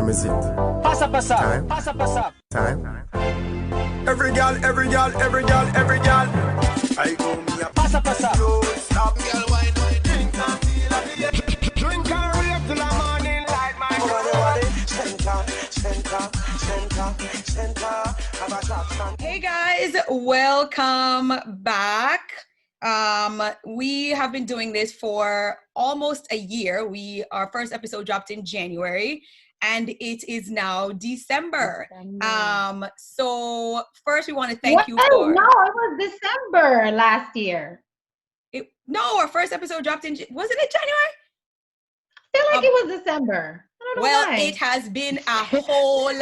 time is it? Passa, passa, Time. passa, passa. Time. Every girl, every girl, every girl, every girl. I go me a Passa, passa. don't stop, girl, wine. Drink until I get. Drink and rave till the morning light, my girl. Center. Have a shot, man. Hey guys, welcome back. We have been doing this for almost a year. Our first episode dropped in January and it is now December. So first we want to thank you for... No, it was December last year. Our first episode dropped wasn't it January? I feel like it was December. I don't know why. It has been a whole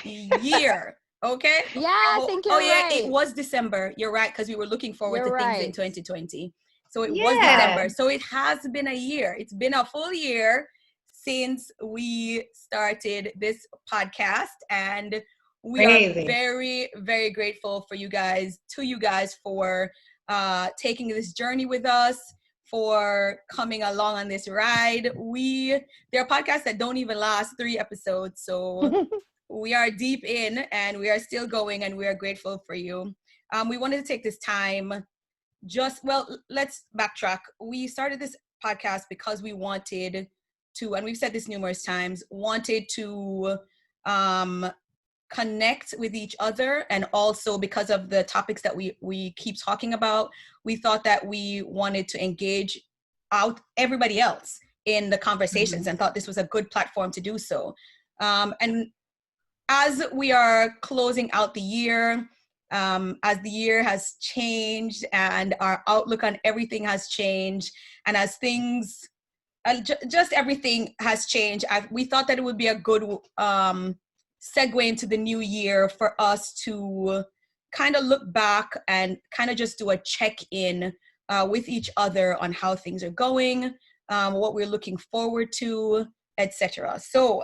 year. Okay. Yeah, I think you're right. It was December. You're right, because we were looking forward to things in 2020. So it was Yeah. December. So it has been a year. It's been a full year since we started this podcast, and we Crazy. are very, very grateful for you guys for taking this journey with us, for coming along on this ride. There are podcasts that don't even last 3 episodes, so we are deep in and we are still going, and we are grateful for you. We wanted to take this time let's backtrack. We started this podcast because we wanted to, and we've said this numerous times, wanted to connect with each other, and also because of the topics that we keep talking about, we thought that we wanted to engage out everybody else in the conversations, and thought this was a good platform to do so. And as we are closing out the year, as the year has changed and our outlook on everything has changed, and as things, just everything has changed, we thought that it would be a good segue into the new year for us to kind of look back and kind of just do a check-in with each other on how things are going, what we're looking forward to, etc. So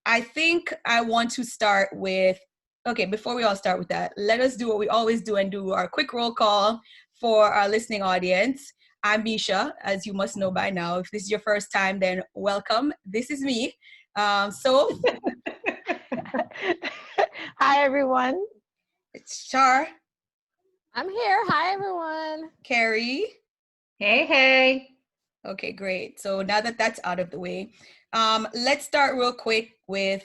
I think I want to start with, before we all start with that, let us do what we always do and do our quick roll call for our listening audience. I'm Misha, as you must know by now. If this is your first time, then welcome. This is me. Hi, everyone. It's Char. I'm here. Hi, everyone. Carrie. Hey. Okay, great. So now that that's out of the way, let's start real quick with,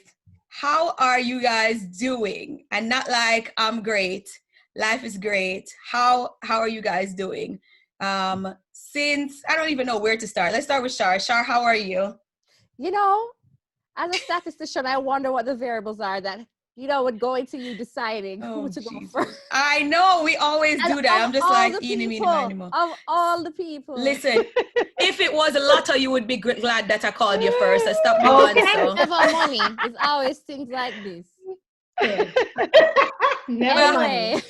how are you guys doing? And not like, I'm great, life is great. How are you guys doing? Since I don't even know where to start. Let's start with Shar. Shar, how are you? As a statistician, I wonder what the variables are that, would go into you deciding who to go first. I know, we always do that. I'm just like, eeny, meeny, miny, mo. Of all the people. Listen, if it was a lotto, you would be glad that I called you first. I stopped doing so. Never money. It's always things like this. Never Anyway,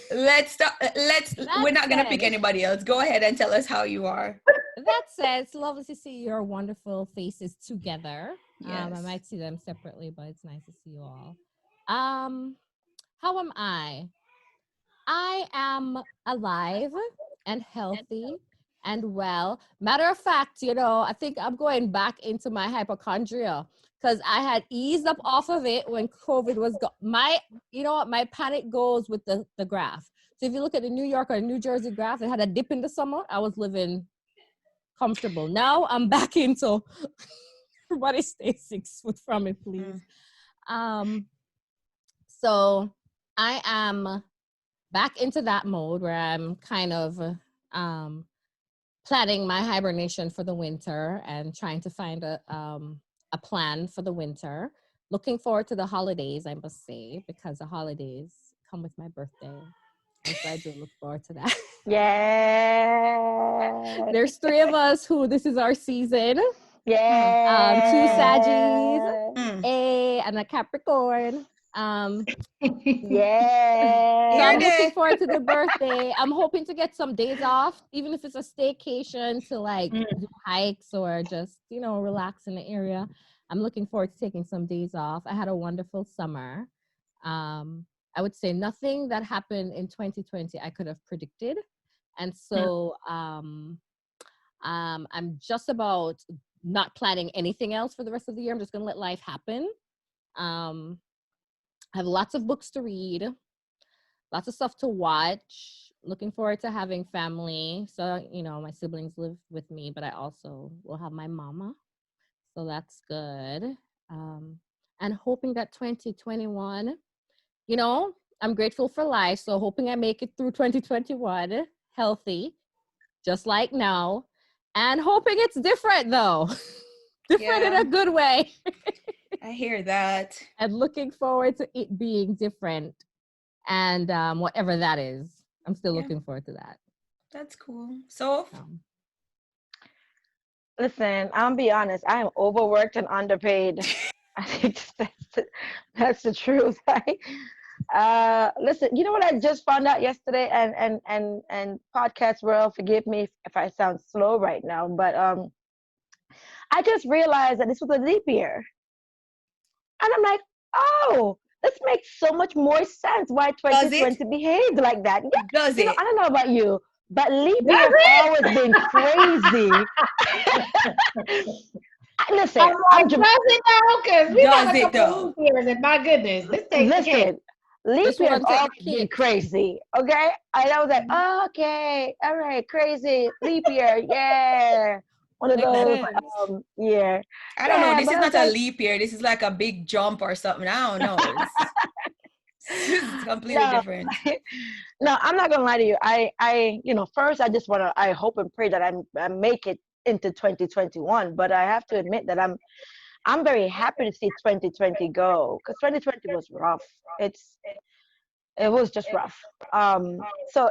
we're not going to pick anybody else. Go ahead and tell us how you are. That said, it's lovely to see your wonderful faces together. Yes. I might see them separately, but it's nice to see you all. How am I? I am alive and healthy and well. Matter of fact, I think I'm going back into my hypochondria, because I had eased up off of it when COVID was my panic goes with the graph. So if you look at the New York or New Jersey graph, it had a dip in the summer. I was living comfortable. Now I'm back into everybody stay 6 foot from it, please. So I am back into that mode where I'm kind of planning my hibernation for the winter and trying to find a plan for the winter. Looking forward to the holidays, I must say, because the holidays come with my birthday. And so I do look forward to that. Yeah. There's 3 of us who this is our season. Yeah. 2 Saggies, and a Capricorn. Yeah. So I'm looking forward to the birthday. I'm hoping to get some days off, even if it's a staycation to do hikes or just, relax in the area. I'm looking forward to taking some days off. I had a wonderful summer. I would say nothing that happened in 2020 I could have predicted. And so I'm just about not planning anything else for the rest of the year. I'm just going to let life happen. I have lots of books to read, lots of stuff to watch. Looking forward to having family. So, my siblings live with me, but I also will have my mama. So that's good. And hoping that 2021, I'm grateful for life. So hoping I make it through 2021 healthy, just like now. And hoping it's different, though. Different in a good way. I hear that. And looking forward to it being different. And whatever that is, I'm still looking forward to that. That's cool. So, listen, I'm be honest. I am overworked and underpaid. I think that's the truth, right? Listen, you know what I just found out yesterday, and podcast world, forgive me if I sound slow right now, but I just realized that this was a leap year. And I'm like, oh, this makes so much more sense why 2020 behaved like that. Yeah, Does it? I don't know about you, but leap year has always been crazy. Listen, I'm just now because we got a couple though? leap years, and my goodness, this takes leap year has always been crazy. Okay, and I was like, oh, okay, all right, crazy leap year, yeah. One of those, yeah. I don't know. This is not a leap year. This is like a big jump or something. I don't know. It's completely different. No, I'm not gonna lie to you. I first I just wanna, I hope and pray that I make it into 2021. But I have to admit that I'm very happy to see 2020 go, because 2020 was rough. It was just rough. So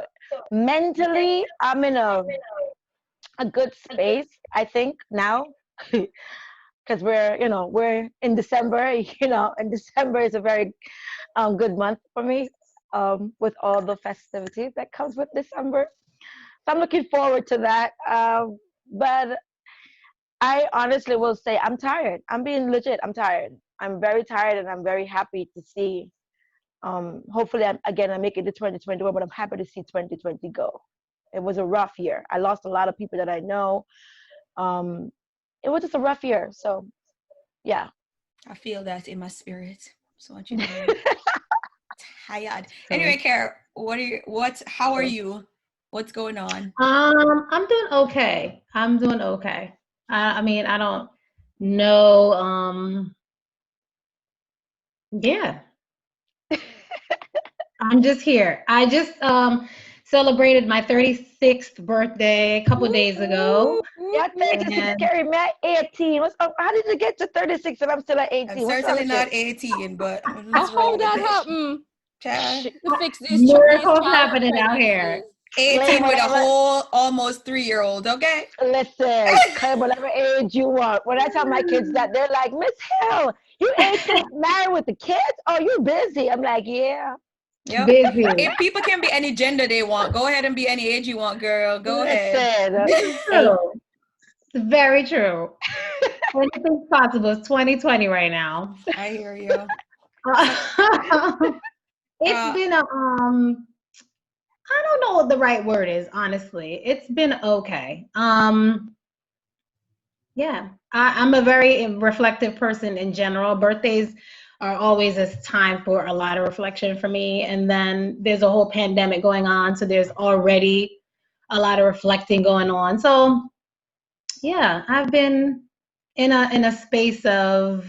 mentally, I'm in a good space, I think, now, because we're in December. And December is a very good month for me, with all the festivities that comes with December. So I'm looking forward to that. But I honestly will say I'm tired. I'm being legit. I'm tired. I'm very tired, and I'm very happy to see. Hopefully, I make it to 2021, but I'm happy to see 2020 go. It was a rough year. I lost a lot of people that I know. It was just a rough year. So, yeah. I feel that in my spirit. So much tired. Anyway, Kara, how are you? What's going on? I'm doing okay. I mean, I don't know. Yeah. I'm just here. I just celebrated my 36th birthday a couple of days ago. Yeah, 36, Carrie, man, 18. What's up? How did you get to 36 and I'm still at 18? I'm certainly not 18, but how that happened? To fix these miracles happening out here. 18 with a whole almost 3-year-old, okay? Listen, claim whatever age you want. When I tell my kids that, they're like, Miss Hill, you 18 married with the kids? Oh, you busy? I'm like, yeah. Yep. Busy. If people can be any gender they want, go ahead and be any age you want, girl. Go ahead. It's true. It's very true. Anything's possible. It's 2020 right now. I hear you. It's been I don't know what the right word is, honestly. It's been okay. Yeah, I'm a very reflective person in general. Birthdays are always a time for a lot of reflection for me. And then there's a whole pandemic going on, so there's already a lot of reflecting going on. So yeah, I've been in a space of,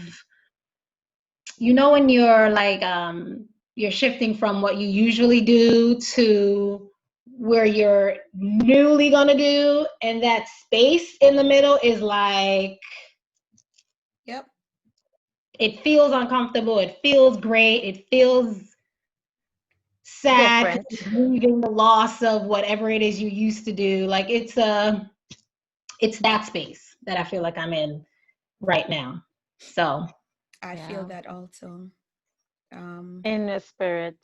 when you're like you're shifting from what you usually do to where you're newly gonna do, and that space in the middle is like, yep, it feels uncomfortable, it feels great, it feels sad, grieving the loss of whatever it is you used to do. Like it's that space that I feel like I'm in right now. So I feel that also. In the spirit.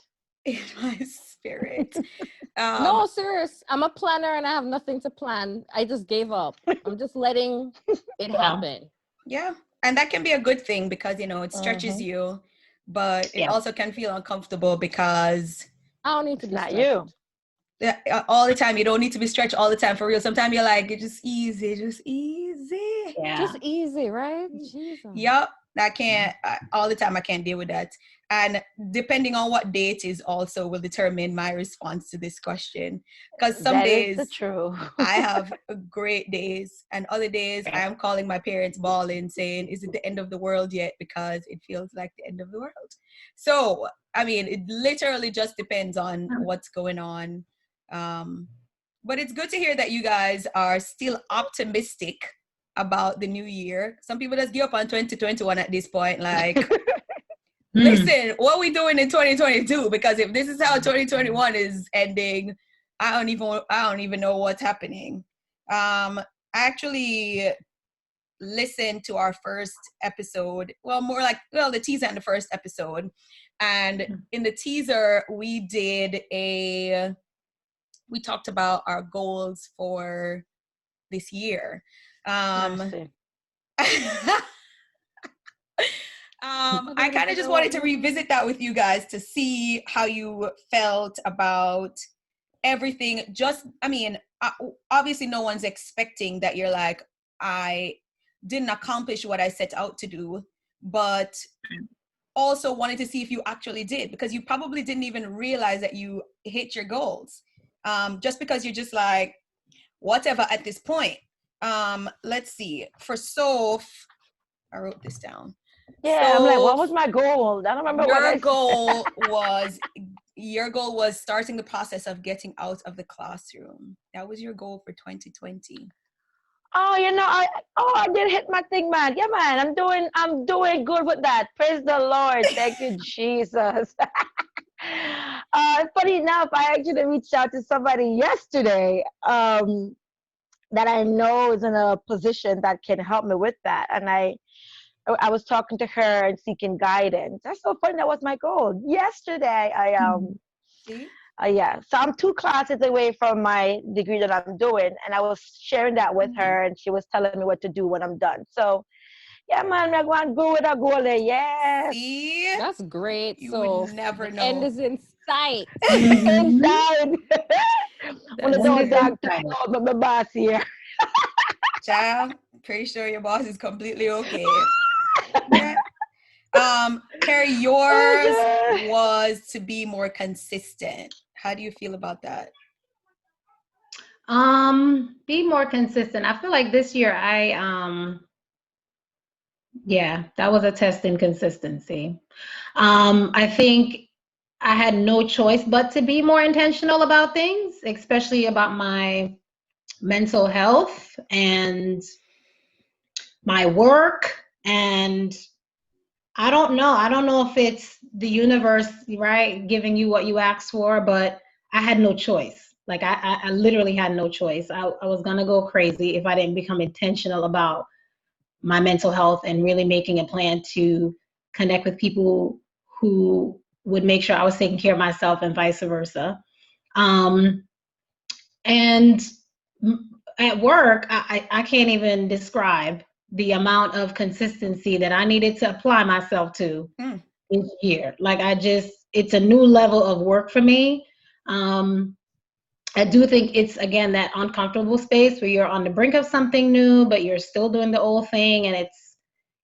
In my spirit. No, serious. I'm a planner and I have nothing to plan. I just gave up. I'm just letting it happen. Yeah. And that can be a good thing because, it stretches you, but it also can feel uncomfortable because I don't need to be not stretched. you. Yeah, all the time. You don't need to be stretched all the time, for real. Sometimes you're like, it's just easy. Yeah. Just easy, right? Jesus. Yep. All the time I can't deal with that. And depending on what day it is also will determine my response to this question. Because some That is days the truth. I have great days, and other days I am calling my parents bawling saying, is it the end of the world yet? Because it feels like the end of the world. So, I mean, it literally just depends on what's going on. But it's good to hear that you guys are still optimistic about the new year. Some people just give up on 2021 at this point, like, listen, what are we doing in 2022? Because if this is how 2021 is ending, I don't even know what's happening. I actually listened to our first episode. Well, more like, the teaser and the first episode. And in the teaser, we talked about our goals for this year. I kind of just wanted to revisit that with you guys to see how you felt about everything. Obviously no one's expecting that you're like, I didn't accomplish what I set out to do, but also wanted to see if you actually did, because you probably didn't even realize that you hit your goals. Just because you're just like, whatever at this point. Let's see. For Soph, I wrote this down. Yeah, I'm like, what was my goal? I don't remember what I said. Your goal was starting the process of getting out of the classroom. That was your goal for 2020. Oh, I did hit my thing, man. Yeah, man, I'm doing good with that. Praise the Lord. Thank you, Jesus. Funny enough, I actually reached out to somebody yesterday that I know is in a position that can help me with that. And I was talking to her and seeking guidance. That's so funny. That was my goal. Yesterday, so I'm 2 classes away from my degree that I'm doing, and I was sharing that with her, and she was telling me what to do when I'm done. So, yeah, man, I'm going to go with a goal there. Yes. See? That's great. You so would never know. End is in sight. Inside. When the dog but my boss here. Child, pretty sure your boss is completely okay. Carrie, yours was to be more consistent. How do you feel about that? Be more consistent. I feel like this year that was a test in consistency. I think I had no choice but to be more intentional about things, especially about my mental health and my work. And I don't know if it's the universe, right, giving you what you asked for, but I had no choice. Like I literally had no choice. I was gonna go crazy if I didn't become intentional about my mental health and really making a plan to connect with people who would make sure I was taking care of myself and vice versa. And at work, I can't even describe the amount of consistency that I needed to apply myself to this year. Like it's a new level of work for me. I do think it's, again, that uncomfortable space where you're on the brink of something new, but you're still doing the old thing. And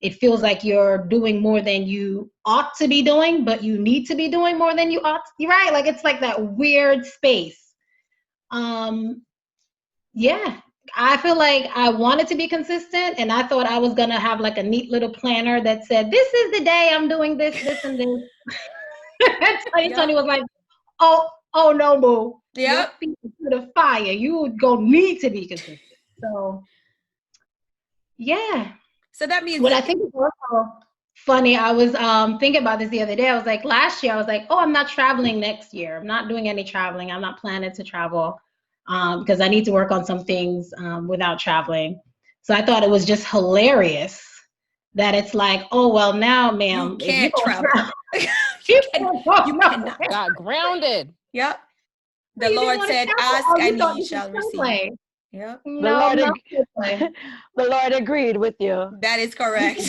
it feels like you're doing more than you ought to be doing, but you need to be doing more than you ought to, right? Like, it's like that weird space. Yeah, I feel like I wanted to be consistent, and I thought I was going to have like a neat little planner that said, this is the day I'm doing this, this, and this. 2020 was like, oh no, boo. Yeah. To the fire. You gonna need to be consistent. So, yeah. So that means what I think is also funny. I was thinking about this the other day. I was like, last year, I was like, oh, I'm not traveling next year. I'm not doing any traveling. I'm not planning to travel because I need to work on some things without traveling. So I thought it was just hilarious that it's like, oh well, now, ma'am, you can't travel. you cannot. Got grounded. Yep. The Lord said, ask and ye shall receive. Yep. The Lord agreed with you. That is correct.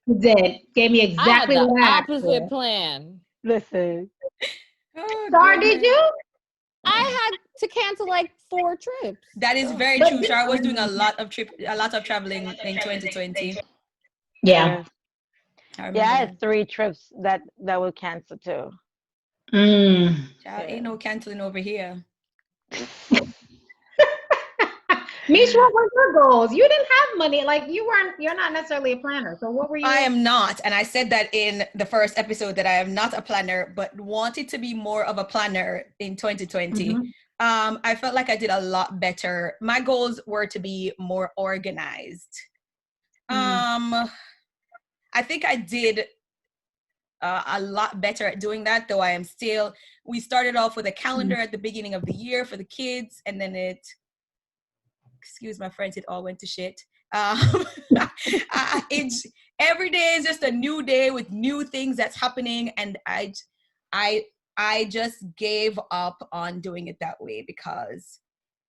He did. Gave me exactly what I had. Opposite plan. Listen. Sorry, did you? I had to cancel like 4 trips. That is very true. Shar was doing a lot of traveling in 2020. Yeah. I Yeah, I remember had 3 trips that were canceled too. Mm. that. Yeah. Ain't no canceling over here. Mish, what were your goals? You didn't have money. Like you're not necessarily a planner. So what were I you? am not. And I said that in the first episode that I am not a planner, but wanted to be more of a planner in 2020. Mhm. I felt like I did a lot better. My goals were to be more organized. I think I did a lot better at doing that, though I am still, we started off with a calendar at the beginning of the year for the kids, and then excuse my friends, it all went to shit. It's every day is just a new day with new things that's happening, and I I just gave up on doing it that way because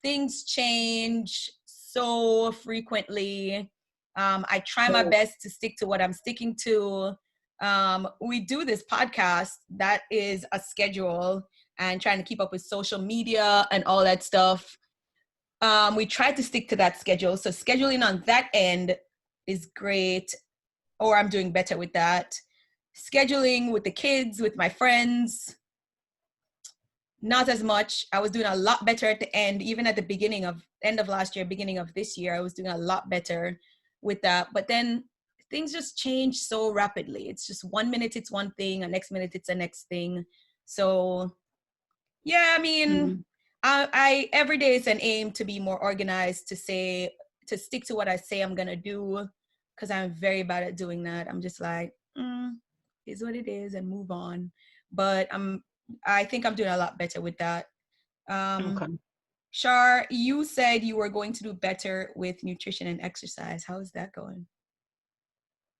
things change so frequently. I try my best to stick to what I'm sticking to. We do this podcast that is a schedule and trying to keep up with social media and all that stuff. We try to stick to that schedule. So scheduling on that end is great, or I'm doing better with that. Scheduling with the kids, with my friends, not as much. I was doing a lot better at the end, even at the end of last year, beginning of this year, I was doing a lot better with that. But then things just change so rapidly. It's just 1 minute it's one thing, the next minute it's the next thing. So yeah, I mean, I every day is an aim to be more organized, to stick to what I say I'm gonna do, because I'm very bad at doing that. I'm just like, is what it is and move on. But I think I'm doing a lot better with that. Okay. Shar, you said you were going to do better with nutrition and exercise. How is that going?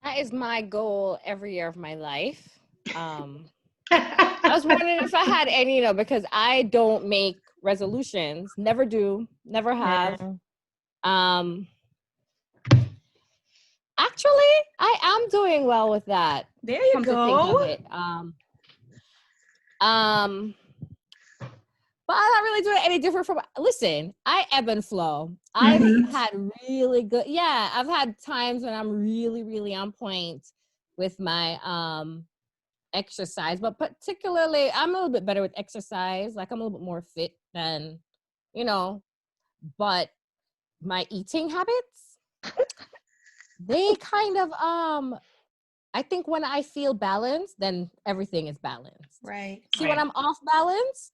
That is my goal every year of my life. I was wondering if I had any, because I don't make resolutions. Never do, never have. Um, actually, I am doing well with that. There you Come to think of go. it. But I'm not really doing any different from, listen, I ebb and flow. I've had really good, I've had times when I'm really, really on point with my exercise, but particularly I'm a little bit better with exercise. Like I'm a little bit more fit than, but my eating habits, they kind of, I think when I feel balanced, then everything is balanced. Right. See, when I'm off balance,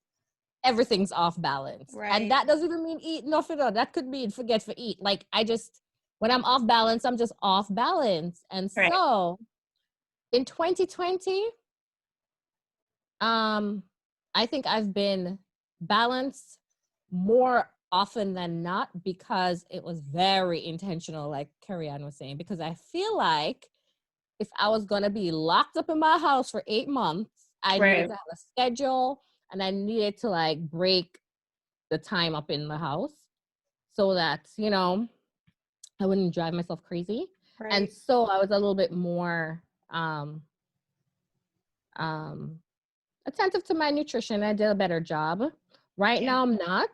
everything's off balance. Right. And that doesn't even mean eat nothing. That could mean forget to eat. Like when I'm off balance, I'm just off balance. And so in 2020, I think I've been balanced more often than not because it was very intentional, like Carrie-Anne was saying, because I feel like if I was going to be locked up in my house for 8 months, I needed to have a schedule and I needed to like break the time up in the house so that, I wouldn't drive myself crazy. Right. And so I was a little bit more attentive to my nutrition. I did a better job. Right now I'm not.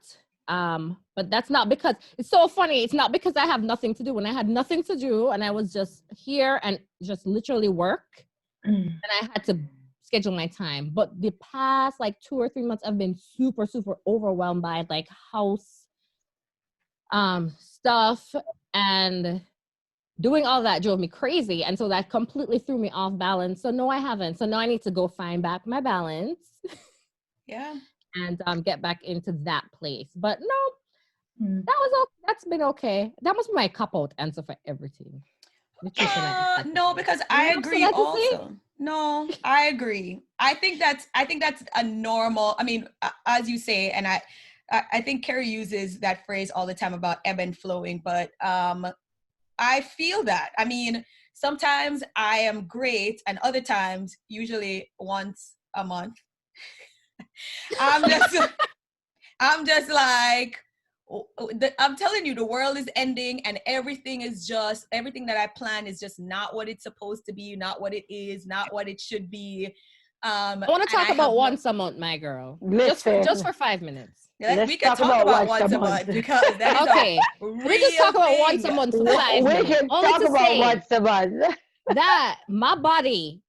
But that's not because it's so funny. It's not because I have nothing to do. When I had nothing to do and I was just here and just literally work, and I had to schedule my time. But the past like 2 or 3 months, I've been super, super overwhelmed by like house stuff, and doing all that drove me crazy. And so that completely threw me off balance. So no, I haven't. So now I need to go find back my balance. Yeah. And get back into that place. But no, that's been okay. That must be my cop-out answer for everything. No, because I agree also. No, I agree. I think that's a normal, I mean, as you say, and I think Carrie uses that phrase all the time about ebb and flowing, but I feel that. I mean, sometimes I am great and other times, usually once a month, I'm just like, I'm telling you, the world is ending and everything that I plan is just not what it's supposed to be, not what it is, not what it should be. I want to talk about once a month, my girl. Just for 5 minutes. We can talk about once a month because that is okay. a real we just talk about thing. once a month for 5 minutes. We can talk about once a month. that my body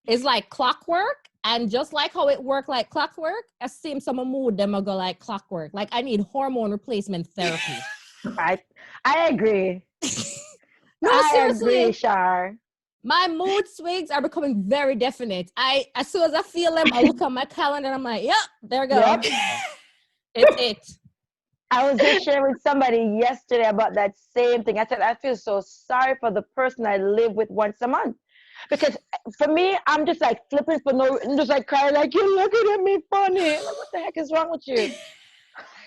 is like clockwork, and just like how it work like clockwork, I seem some mood them go like clockwork. Like I need hormone replacement therapy. I agree. No, I seriously. agree, Shar. My mood swings are becoming very definite. As soon as I feel them, I look at my calendar and I'm like, yep, there we go. Yep. It's it. I was just sharing with somebody yesterday about that same thing. I said, I feel so sorry for the person I live with once a month. Because for me, I'm just like flipping for no reason, just like crying, like, you're looking at me funny. Like, what the heck is wrong with you?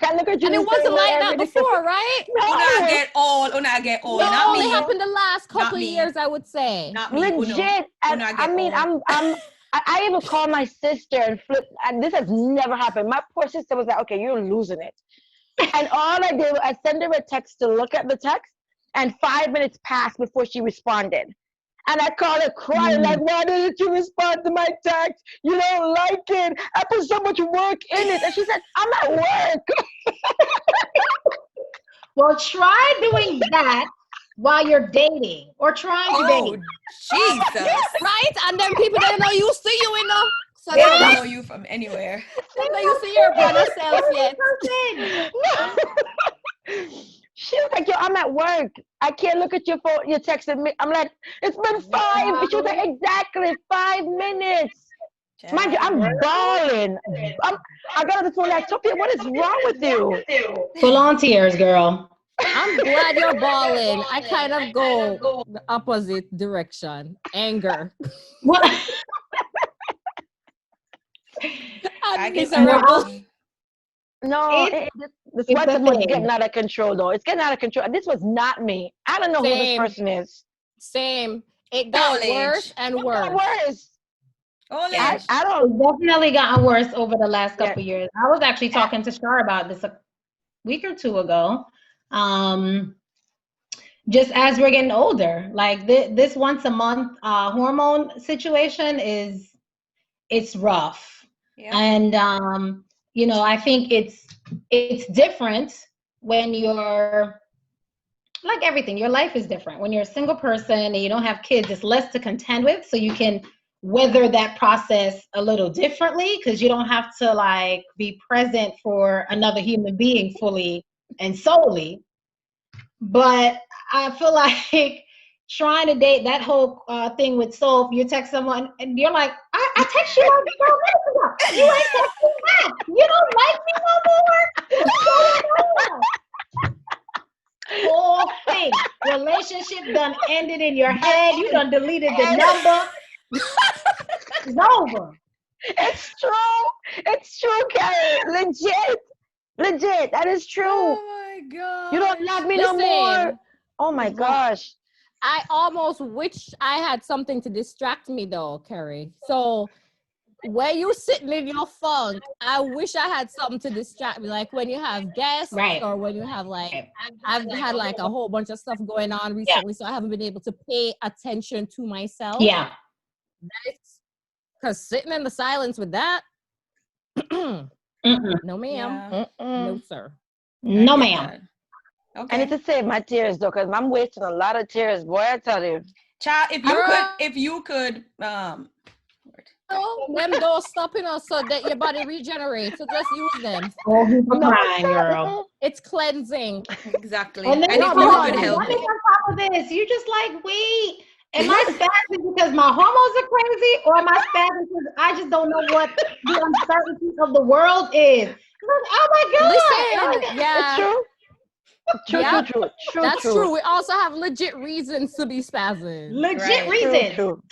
I look at you And it the wasn't same way like that every day. before, right? Una No, get old. It Not only me. happened the last couple Not of me. years, I would say. Not me. legit. And Una I get mean, old. I even call my sister and flip, and this has never happened. My poor sister was like, okay, you're losing it. And all I did was I sent her a text to look at the text, and 5 minutes passed before she responded. And I called her crying, like, why didn't you respond to my text? You don't like it. I put so much work in it. And she said, I'm at work. Well, try doing that while you're dating or trying to date. Jesus. Right? And then people don't know you see you, you know. So They don't know you from anywhere. they don't know you see your brother self yet. She was like, yo, I'm at work. I can't look at your phone. You're texting me. I'm like, it's been 5. She was like, exactly 5 minutes. Mind you, I'm bawling. I got on the phone like, Sophia, what is wrong with you? Full on tears, girl. I'm glad you're bawling. I kind of go the opposite direction. Anger. What? I'm get miserable. that. No, the sweat the was thing. getting out of control, though. It's getting out of control. This was not me. I don't know who this person is. Same. It got Old age. worse and It worse. got worse. Old I age. don't. It's definitely gotten worse over the last Yeah. couple of years. I was actually talking to Shar about this a week or two ago. Just as we're getting older, like this once a month hormone situation it's rough. Yeah. And you know, I think it's different when you're like everything. Your life is different when you're a single person and you don't have kids. It's less to contend with, so you can weather that process a little differently because you don't have to like be present for another human being fully and solely. But I feel like trying to date that whole thing with Soul, you text someone and you're like, I text you on 4 minutes ago. You ain't texting back. You don't like me no more. What's going on? Whole thing. Relationship done ended in your head. You done deleted the number. It's over. It's true. It's true, Carrie. Legit. That is true. Oh my God. You don't love me no more. Oh my gosh. I almost wish I had something to distract me though, Carrie. So when you sitting in your funk, I wish I had something to distract me. Like when you have guests, Right. or when you have like, I've had like a whole bunch of stuff going on recently, so I haven't been able to pay attention to myself. Yeah. Because sitting in the silence with that, no ma'am, Yeah. no sir. No I get ma'am. that. I Okay. need to save my tears though, because I'm wasting a lot of tears, boy. I tell you. Child, if you could, Them don't stop, you know, so that your body regenerates. So just use them. Oh, he's crying, girl. It's cleansing. exactly. And then And if you could help on it. top of this, you just like, wait, am I spazzing because my hormones are crazy, or am I spazzing because I just don't know what the uncertainty of the world is? Like, oh my God. Listen, yeah. It's true. Yep. True. That's true. We also have legit reasons to be spazzing. Legit Right. reasons. True.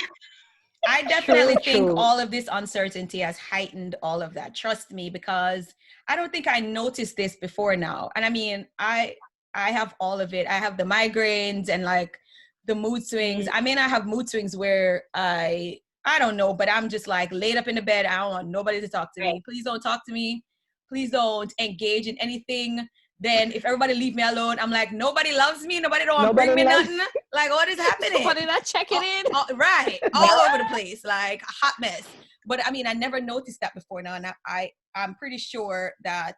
I definitely think True. all of this uncertainty has heightened all of that. Trust me, because I don't think I noticed this before now. And I mean, I have all of it. I have the migraines and like the mood swings. I may not have mood swings where I don't know, but I'm just like laid up in the bed. I don't want nobody to talk to me. Please don't talk to me. Please don't engage in anything. Then if everybody leave me alone, I'm like, nobody loves me. Nobody don't bring me nothing. Like, what is happening? Nobody not checking in. Right. All over the place. Like a hot mess. But I mean, I never noticed that before now. And I'm pretty sure that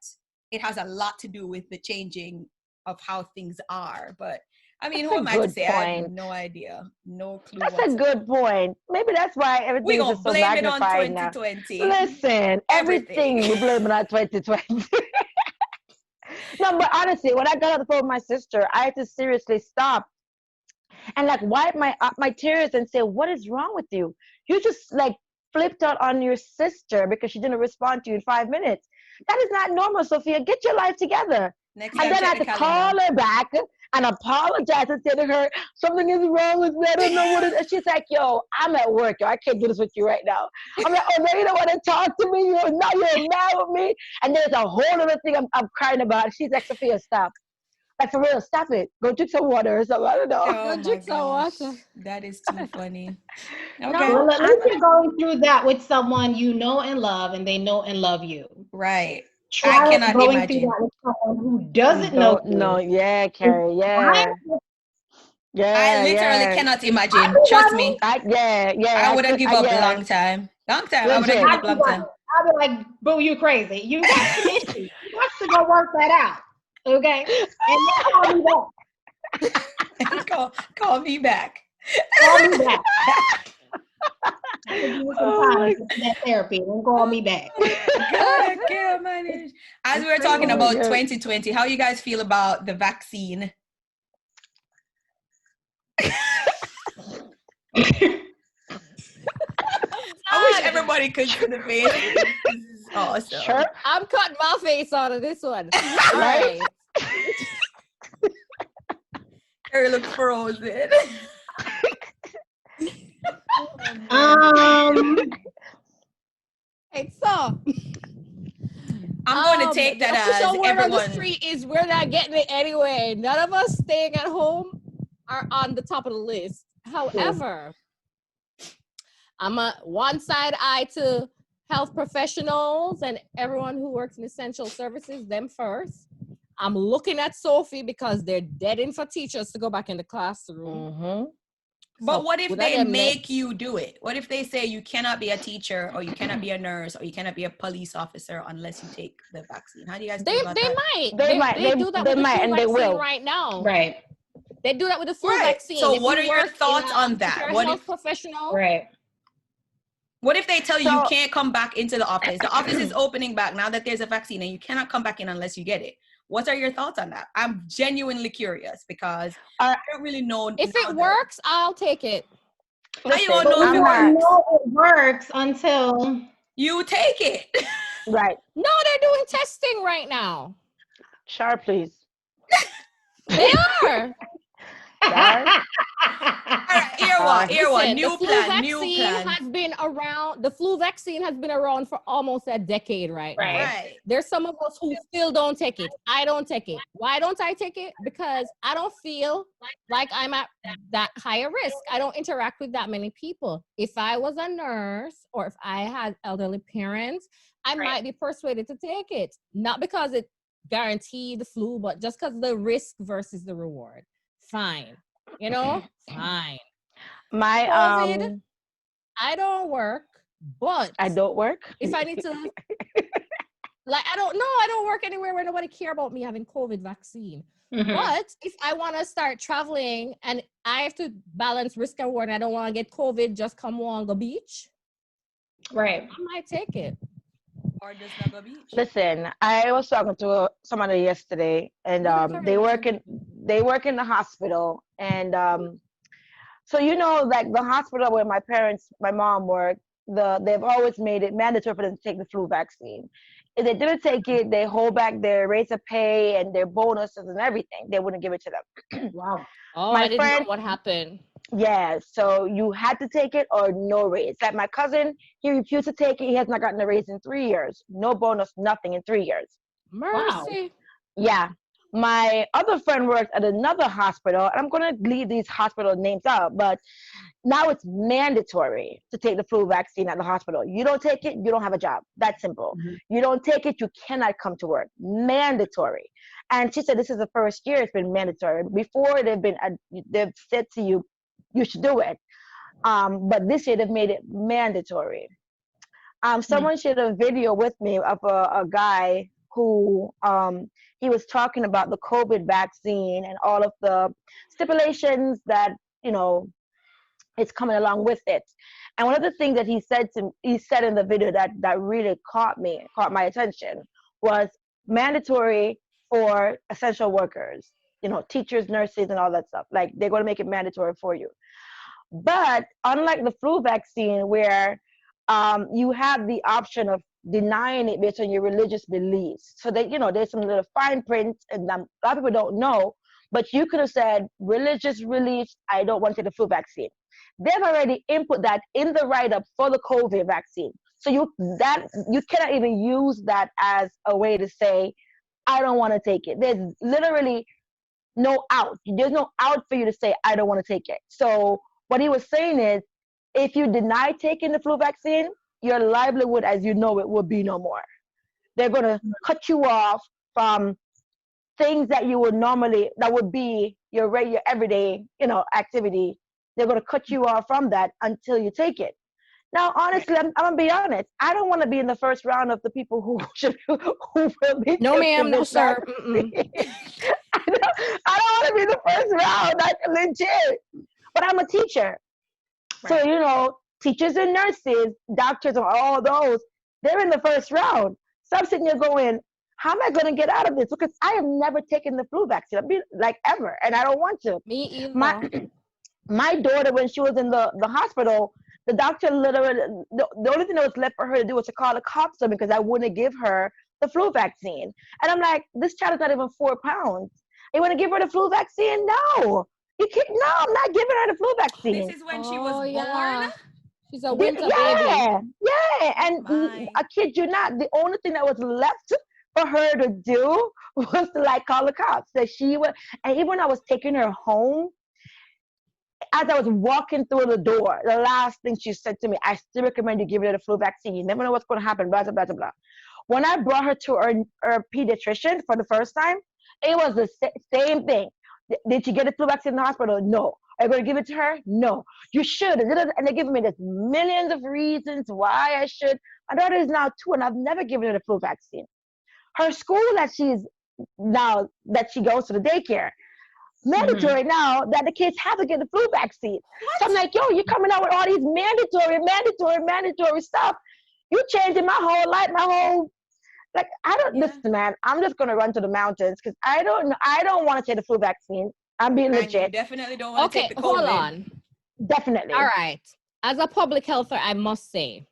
it has a lot to do with the changing of how things are. But I mean, That's who a am I to good say? I have point. no idea. No clue That's a whatsoever. good point. Maybe that's why We everything is gonna just so blame it on magnified now. 2020. Listen, Everything. everything we blame it on 2020. No, but honestly, when I got on the phone with my sister, I had to seriously stop and like wipe my tears and say, "What is wrong with you? You just like flipped out on your sister because she didn't respond to you in 5 minutes. That is not normal, Sophia. Get your life together." Next And time, then I check had the to call calendar. her back and apologize and say to her, "Something is wrong with me. I don't know what it is." She's like, "Yo, I'm at work. Yo. I can't do this with you right now." I'm like, "Oh, no, you don't want to talk to me. You're mad with me." And there's a whole other thing I'm crying about. She's like, "Sophia, stop. Like, for real, stop it. Go drink some water or something. I don't know." Oh Go my drink some gosh, water. that is too funny. Okay, No, Well, at least you're going through that with someone you know and love, and they know and love you. right. I Try cannot going through imagine. that with someone who doesn't know don't know. you. Yeah, And Carrie. try Yeah. I Yeah, literally yeah. cannot imagine. Trust me. Yeah, I I would have could, give up yeah, long time. Long time. I would have give legit. up long time. I'll be like, boo, you crazy. You got some issues. You got to go work that out. Okay? And then call me back. Call me back. Call me back. I'll give you some Oh time my, to get that therapy and call me back. God, I can't manage. As we were talking oh my about God. 2020, how you guys feel about the vaccine? I wish everybody could see the faces. This is awesome. Sure. I'm cutting my face out of this one. All Right? right. Harry look frozen. Right, so I'm going to take the that as official word on the everyone. street is we're not getting it anyway. None of us staying at home are on the top of the list. However, I'm a one side eye to health professionals and everyone who works in essential services, them first. I'm looking at Sophie because they're deading for teachers to go back in the classroom. Mm-hmm. But what if good they on them make next. you do it? What if they say you cannot be a teacher or you cannot be a nurse or you cannot be a police officer unless you take the vaccine? How do you guys feel about that? They do that They with the might, flu and they vaccine will. right now. Right. They do that with the flu Right. vaccine. So If what you are your work thoughts in on that? if you're a What health if professional, Right. What if they tell you you So, can't come back into the office? The office is opening back now that there's a vaccine and you cannot come back in unless you get it. What are your thoughts on that? I'm genuinely curious because I don't really know. if it works, I'll take it. How you listen, gonna know if We it I'm won't not, works? know it works until You take it. right. No, they're doing testing right now. Char, please. They are. Char, All right, ear one. Listen, New plan. has been around. The flu vaccine has been around for almost a decade right now. Right. There's some of us who still don't take it. I don't take it. Why don't I take it? Because I don't feel like I'm at that higher risk. I don't interact with that many people. If I was a nurse or if I had elderly parents, I might be persuaded to take it. Not because it guaranteed the flu, but just because the risk versus the reward. Fine. You know, fine. my COVID, I don't work, but I don't work. if I need to, like, I don't work anywhere where nobody care about me having COVID vaccine. Mhm. But if I want to start traveling and I have to balance risk and reward, and I don't want to get COVID, just come on the beach, Right. I might take it. Or just not go beach. Listen, I was talking to somebody yesterday, and they work in the hospital, and so like the hospital where my mom worked, they've always made it mandatory for them to take the flu vaccine. If they didn't take it, they hold back their rates of pay and their bonuses and everything. They wouldn't give it to them. Wow. Oh, My I didn't friend, know what happened. yeah, so you had to take it or no raise. Like my cousin, he refused to take it. He has not gotten a raise in 3 years. No bonus, nothing in 3 years. Mercy. Yeah. My other friend works at another hospital, and I'm going to leave these hospital names out, but now it's mandatory to take the flu vaccine at the hospital. You don't take it, you don't have a job. That's simple. Mhm. You don't take it, you cannot come to work. Mandatory. And she said this is the first year it's been mandatory. Before they've said to you, you should do it. But this year they've made it mandatory. Someone shared a video with me of a guy who he was talking about the COVID vaccine and all of the stipulations that, you know, it's coming along with it. And one of the things that he said in the video that really caught my attention was mandatory for essential workers, you know, teachers, nurses, and all that stuff. Like, they're going to make it mandatory for you. But unlike the flu vaccine, where you have the option of denying it based on your religious beliefs. So that, you know, there's some little fine print, and a lot of people don't know, but you could have said, religious beliefs, I don't want to take the flu vaccine. They've already input that in the write-up for the COVID vaccine. So you cannot even use that as a way to say, I don't want to take it. There's literally no out. There's no out for you to say, I don't want to take it. So what he was saying is, if you deny taking the flu vaccine, your livelihood as you know it will be no more. They're going to cut you off from things that you would normally, that would be your regular everyday, you know, activity. They're going to cut you off from that until you take it. Now, honestly, I'm going to be honest. I don't want to be in the first round of the people who will be. No, ma'am, no, sir. I don't want to be the first round, like, legit. But I'm a teacher. Right. So, you know, teachers and nurses, doctors, and all those, they're in the first round. So I'm sitting there going, how am I going to get out of this? Because I have never taken the flu vaccine, I mean, like, ever, and I don't want to. Me either. My daughter, when she was in the hospital, the doctor literally, the only thing that was left for her to do was to call the cops on me because I wouldn't give her the flu vaccine. And I'm like, this child is not even 4 pounds. You want to give her the flu vaccine? No. No, I'm not giving her the flu vaccine. This is when she was born? She's a winter baby. Yeah. And I kid you not, the only thing that was left for her to do was to, like, call the cops. That she would, and even when I was taking her home, as I was walking through the door, the last thing she said to me, I still recommend you give her the flu vaccine. You never know what's going to happen, blah, blah, blah, blah. When I brought her to her pediatrician for the first time, it was the same thing. Did she get the flu vaccine in the hospital? No. Are you going to give it to her? No. You should. And they're giving me this millions of reasons why I should. My daughter is now 2, and I've never given her the flu vaccine. Her school that she goes to the daycare, mandatory now that the kids have to get the flu vaccine. What? So I'm like, yo, you're coming out with all these mandatory stuff. You changing my whole life, like, I don't, listen, man, I'm just going to run to the mountains because I don't want to take the flu vaccine. I'm being legit. You definitely don't want to take the COVID. Hold on. Definitely. All right. As a public healther, I must say,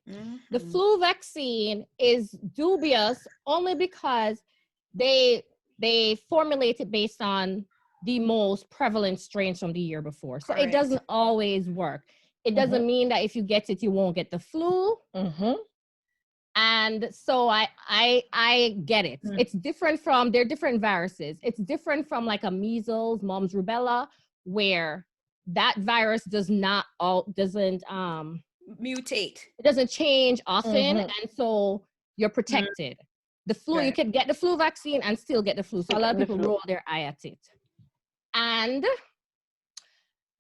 the flu vaccine is dubious only because they formulate it based on the most prevalent strains from the year before. So it doesn't always work. It doesn't mean that if you get it, you won't get the flu. And so I get it. It's different from, they're different viruses. It's different from like a measles, mumps, rubella, where that virus doesn't mutate. It doesn't change often, and so you're protected. The flu, you can get the flu vaccine and still get the flu. So a lot of people roll their eye at it. And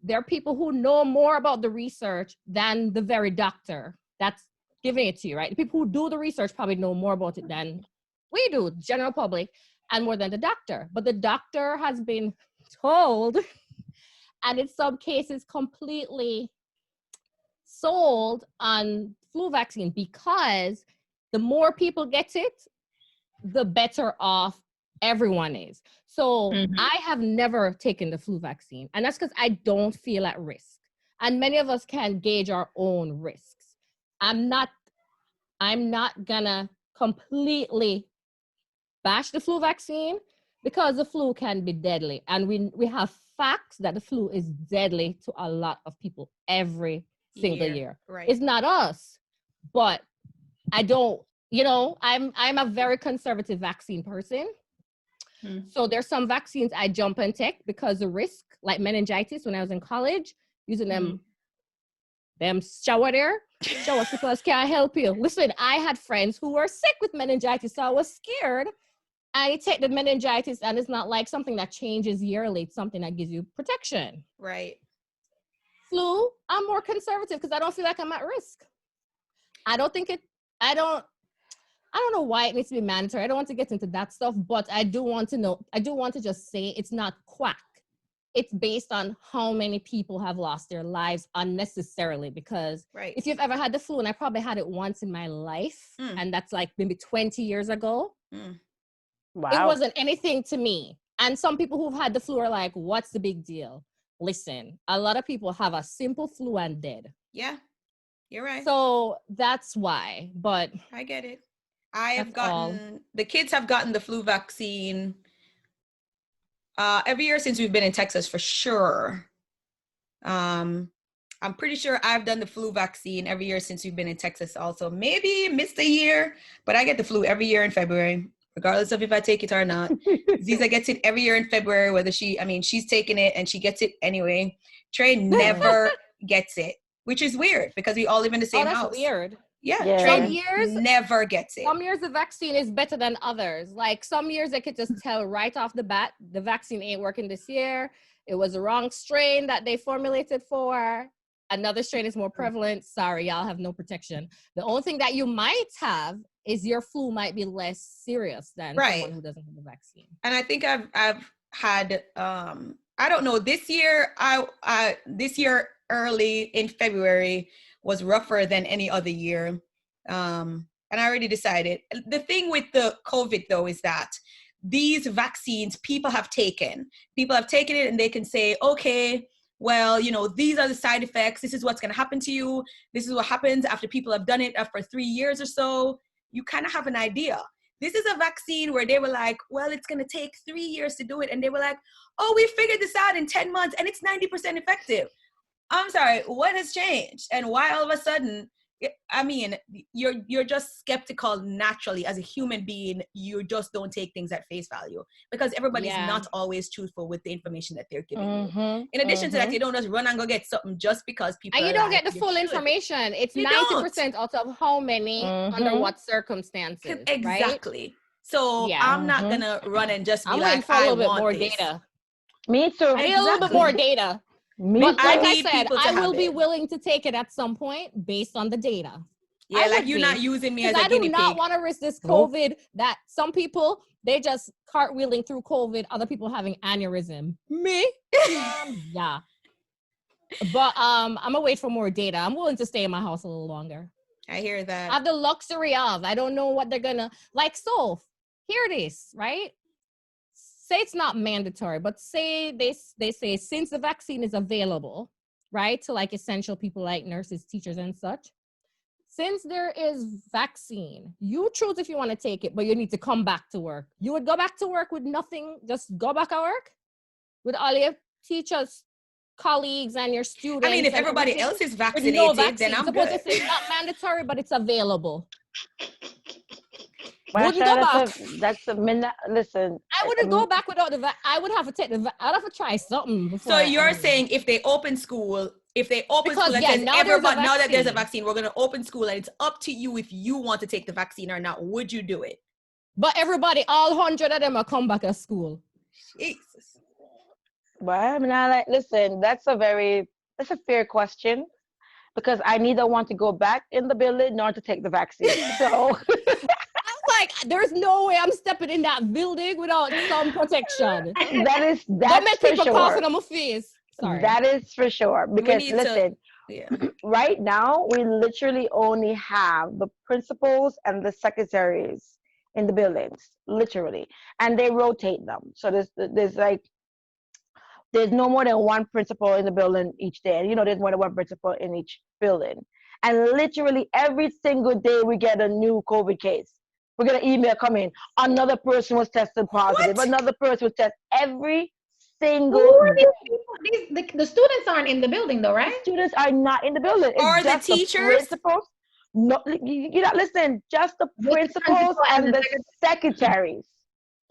there are people who know more about the research than the very doctor that's giving it to you, right? The people who do the research probably know more about it than we do, general public, and more than the doctor. But the doctor has been told, and in some cases completely sold on flu vaccine, because the more people get it, the better off everyone is. So I have never taken the flu vaccine, and that's because I don't feel at risk. And many of us can gauge our own risks. I'm not gonna completely bash the flu vaccine because the flu can be deadly. And we have facts that the flu is deadly to a lot of people every single year. Right. It's not us, but I don't, I'm a very conservative vaccine person. So there's some vaccines I jump and take because of risk, like meningitis when I was in college, using them shower because can't help you. Listen, I had friends who were sick with meningitis, so I was scared. I take the meningitis, and it's not like something that changes yearly. It's something that gives you protection. Right. Flu, I'm more conservative because I don't feel like I'm at risk. I don't don't know why it needs to be mandatory. I don't want to get into that stuff, but I do want to just say it's not quack. It's based on how many people have lost their lives unnecessarily, because if you've ever had the flu, and I probably had it once in my life, and that's like maybe 20 years ago, Wow. it wasn't anything to me. And some people who've had the flu are like, what's the big deal? Listen, a lot of people have a simple flu and dead. Yeah, you're right. So that's why, but I get it. The kids have gotten the flu vaccine every year since we've been in Texas, for sure. I'm pretty sure I've done the flu vaccine every year since we've been in Texas also. Maybe missed a year, but I get the flu every year in February, regardless of if I take it or not. Ziza gets it every year in February, she's taking it and she gets it anyway. Trey never gets it, which is weird because we all live in the same house. That's weird. Yeah. Trey Some years never gets it. Some years the vaccine is better than others. Like some years I could just tell right off the bat, the vaccine ain't working this year. It was the wrong strain that they formulated for. Another strain is more prevalent. Sorry, y'all have no protection. The only thing that you might have is your flu might be less serious than someone who doesn't have the vaccine. And I think I've had I don't know, this year early in February was rougher than any other year. And I already decided. The thing with the COVID though is that these vaccines people have taken it and they can say, okay, well, these are the side effects. This is what's going to happen to you. This is what happens after people have done it for 3 years or so. You kind of have an idea. This is a vaccine where they were like, well, it's going to take 3 years to do it. And they were like, oh, we figured this out in 10 months and it's 90% effective. I'm sorry, what has changed? And why all of a sudden, I mean, you're just skeptical naturally as a human being. You just don't take things at face value because everybody's not always truthful with the information that they're giving you. In addition to that, you don't just run and go get something just because people. And you don't get the full information. It's 90% out of how many, under what circumstances. Exactly. Right? So I'm not gonna run and just be like, for a little bit more data. Me too. I need a little bit more data. But like I said, I will be willing to take it at some point based on the data. Yeah, like you're not using me as a guinea pig. I do not want to risk this COVID that some people, they just cartwheeling through COVID, other people having aneurysm. Me? Yeah. But I'm gonna wait for more data. I'm willing to stay in my house a little longer. I hear that. I have the luxury of, I don't know what they're gonna, like, so here it is, right? Say it's not mandatory, but say they say since the vaccine is available, right, to like essential people like nurses, teachers, and such, since there is vaccine, you choose if you want to take it, but you need to come back to work. You would go back to work with nothing, just go back at work with all your teachers, colleagues, and your students. I mean, if everybody else is vaccinated, then I'm good. It's not mandatory, but it's available. Listen, I wouldn't go back without the I would have to take I'd have to try something before. So you're saying if they open school and says everybody, now that there's a vaccine, we're going to open school and it's up to you if you want to take the vaccine or not, would you do it? But everybody, all 100 of them will come back to school. Jesus. Well, I mean, listen, that's a fair question because I neither want to go back in the building nor to take the vaccine. So like, there's no way I'm stepping in that building without some protection. That's don't make for people sure. coughing on my face. Sorry. That is for sure. Because listen, right now we literally only have the principals and the secretaries in the buildings, literally, and they rotate them. So there's no more than one principal in the building each day. And there's more than one principal in each building. And literally every single day we get a new COVID case. We get an email coming. Another person was tested positive. What? Another person was tested every single day. The students aren't in the building though, right? The students are not in the building. Or the teachers? No, you not listen. Just the principals and the secretaries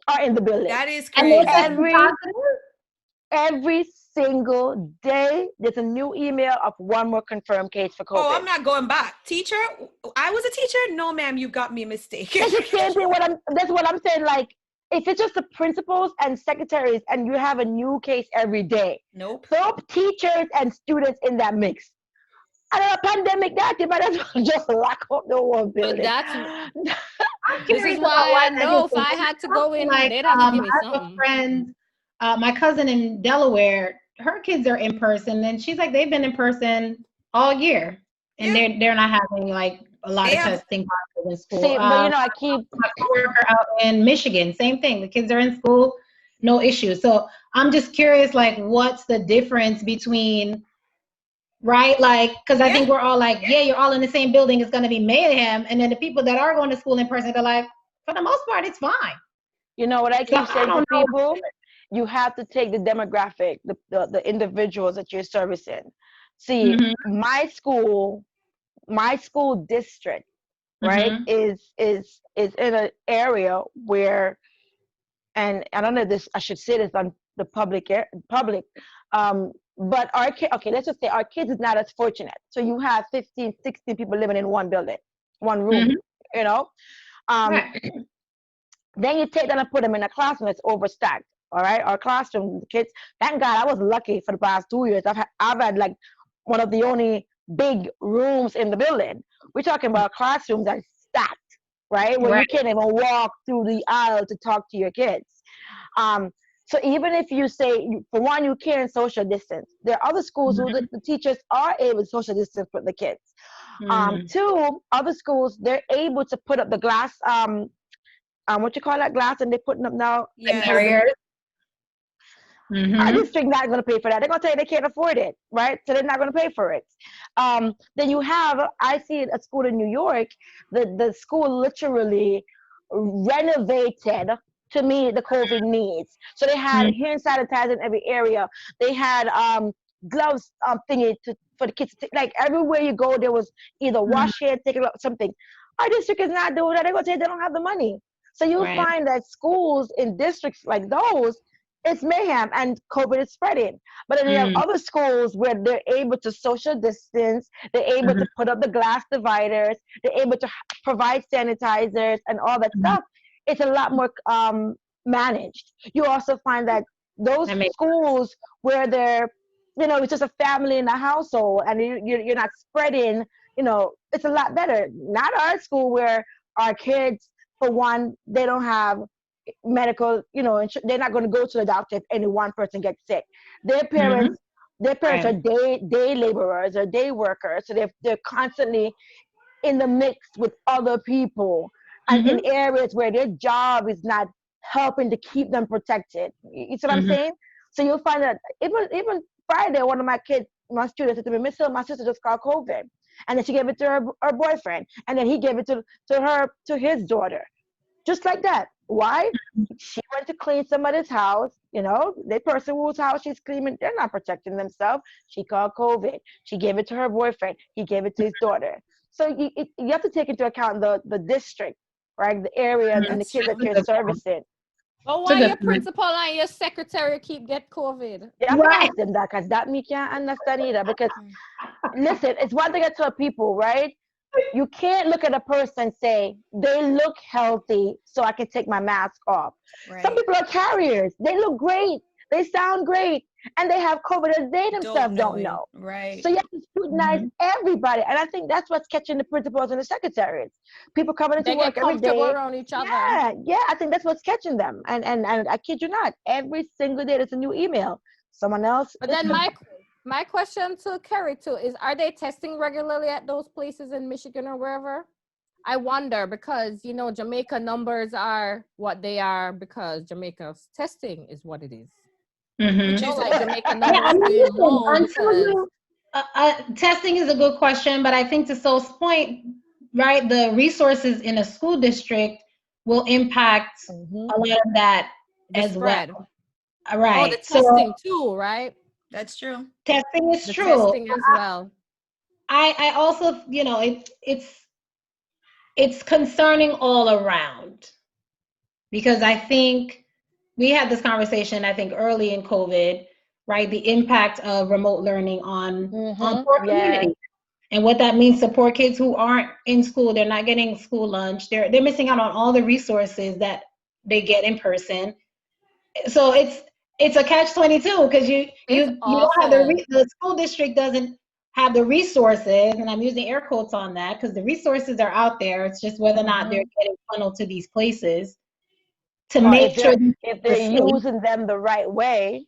are in the building. That is crazy. And every single day, there's a new email of one more confirmed case for COVID. Oh, I'm not going back. Teacher? I was a teacher? No, ma'am, you got me mistaken. That's the same thing. That's what I'm saying. Like, if it's just the principals and secretaries and you have a new case every day. Nope. Throw teachers and students in that mix. And a pandemic, you might as well just lock up the whole building. I I'm This curious is about why why I that know is. if I had to go in, Like, they'd have to give me I have a something. friend, my cousin in Delaware. Her kids are in person, and she's like, they've been in person all year, and Yeah. they're not having like a lot They of have testing positive in school. See, but you know, I keep My coworker out in Michigan, same thing. The kids are in school, no issue. So I'm just curious, like, what's the difference between, right? Like, because I think we're all like, yeah, you're all in the same building, it's going to be mayhem. And then the people that are going to school in person, they're like, for the most part, it's fine. You know what I So keep I saying to don't know. people? You have to take the demographic, the individuals that you're servicing. See, Mhm, my school district, right, mhm, is in an area where, and I don't know if this, I should say this on the public, but our kid, okay, let's just say our kids is not as fortunate. So you have 15, 16 people living in one building, one room, mhm. you know. Um, Right. Then you take them and put them in a classroom that's overstacked. All right, our classroom kids. Thank God I was lucky for the past 2 years. I've had like one of the only big rooms in the building. We're talking about classrooms that's stacked, right, where Right. you can't even walk through the aisle to talk to your kids. Um, so even if you say, for one, you can't social distance. There are other schools who Mhm, the teachers are able to social distance with the kids. mhm. Two, other schools they're able to put up the glass what you call that glass and they're putting up now yeah. over. Barriers. Our Mhm, district not going to pay for that. They're going to tell you they can't afford it, right? So they're not going to pay for it. Then you have, I see it at school in New York, the school literally renovated to meet the COVID needs. So they had mhm, hand sanitizer in every area. They had gloves thingy for the kids. Like everywhere you go, there was either mhm. wash hand, take it up, something. Our district is not doing that. They're going to say they don't have the money. So you'll Right. find that schools in districts like those, it's mayhem and COVID is spreading. But then you have Mm, other schools where they're able to social distance, they're able mhm, to put up the glass dividers, they're able to provide sanitizers and all that mhm. stuff. It's a lot more managed. You also find that those That makes. schools where they're, it's just a family in a household and you're not spreading, it's a lot better. Not our school where our kids, for one, they don't have medical, they're not going to go to the doctor if any one person gets sick. Their Mhm. parents, their parents are Right. day laborers or day workers, so they're constantly in the mix with other people and in Mhm, areas where their job is not helping to keep them protected. You see what I'm mhm, saying? So you'll find that even Friday, one of my kids, my students said to me, Miss Hill, my sister just caught COVID. And then she gave it to her boyfriend. And then he gave it to his daughter. Just like that. Why? She went to clean somebody's house. The person whose house she's cleaning, they're not protecting themselves. She called COVID. She gave it to her boyfriend. He gave it to his daughter. So you have to take into account the district, right? The area and mhm. the That's kids true. that That's a you're good point. servicing. But That's a why good your point. principal and your secretary keep get COVID? You have to Right. ask them that because that me can't understand either. Because Mm. listen, it's one thing I tell people, right? You can't look at a person and say they look healthy so I can take my mask off. Some Right. people are carriers. They look great. They sound great. And they have COVID and they Don't themselves know don't it. know. Right. So you have to scrutinize Mhm. everybody. And I think that's what's catching the principals and the secretaries. People coming into They get work every comfortable day. around each other. Yeah, I think that's what's catching them. And I kid you not, every single day there's a new email. Someone else But is then positive. my question to Kerry too is, are they testing regularly at those places in Michigan or wherever? I wonder because Jamaica numbers are what they are because Jamaica's testing is what it is. Which Mhm. is Like what? Jamaica Yeah, I numbers mean, being listen, low until because you, testing is a good question, but I think to Sol's point, right, the resources in a school district will impact Hmm. a lot of that the as well. spread. Oh, the Right. So testing too, right? That's true. testing is The true. testing as well. I also, it's concerning all around because I think we had this conversation, I think, early in COVID, right? The impact of remote learning on poor Yeah. communities and what that means to poor kids who aren't in school. They're not getting school lunch. They're missing out on all the resources that they get in person. So it's a catch 22 because you It's you don't have awful. the school district doesn't have the resources, and I'm using air quotes on that because the resources are out there. It's just whether or not they're getting funneled to these places to Or make sure if they're they're safe. using them the right way.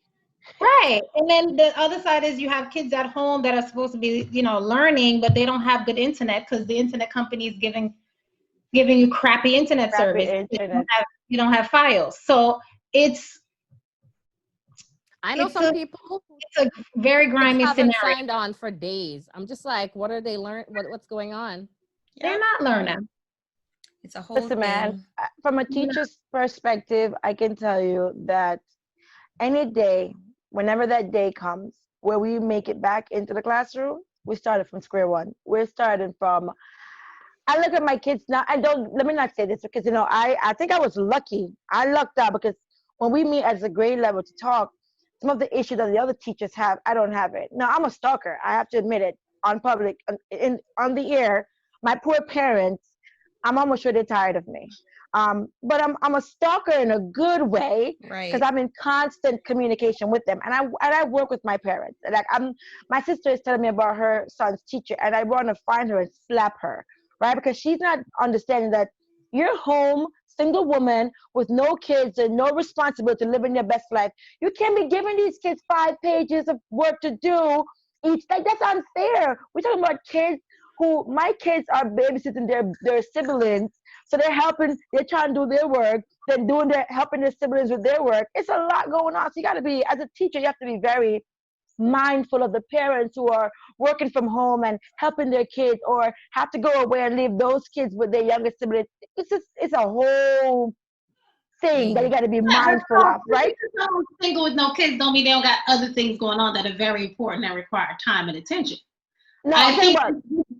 Right. And then the other side is you have kids at home that are supposed to be, learning, but they don't have good internet because the internet company is giving you crappy internet Crappy service. internet. You don't have files. So I know it's some people a very grimy haven't scenario. signed on for days. I'm just like, what are they what's going on? They're not learning. It's a whole Listen, thing. man, from a teacher's perspective, I can tell you that any day, whenever that day comes, where we make it back into the classroom, we started from square one. We're starting from, I look at my kids now, let me not say this because, I think I was lucky. I lucked out because when we meet as a grade level to talk, some of the issues that the other teachers have, I don't have it. Now, I'm a stalker. I have to admit it on public, on the air. My poor parents, I'm almost sure they're tired of me. But I'm a stalker in a good way because I'm in constant communication with them, and I work with my parents. Like my sister is telling me about her son's teacher, and I want to find her and slap her, right? Because she's not understanding that you're home, single woman with no kids and no responsibility, living your best life. You can't be giving these kids 5 pages of work to do each day. That's unfair. We're talking about kids who, my kids are babysitting their siblings, so they're trying to do their work, then helping their siblings with their work. It's a lot going on. So you got to be, as a teacher, you have to be very mindful of the parents who are working from home and helping their kids, or have to go away and leave those kids with their younger siblings. It's a whole thing that you got to be mindful of, right? Someone single with no kids don't mean they don't got other things going on that are very important and require time and attention. No, I think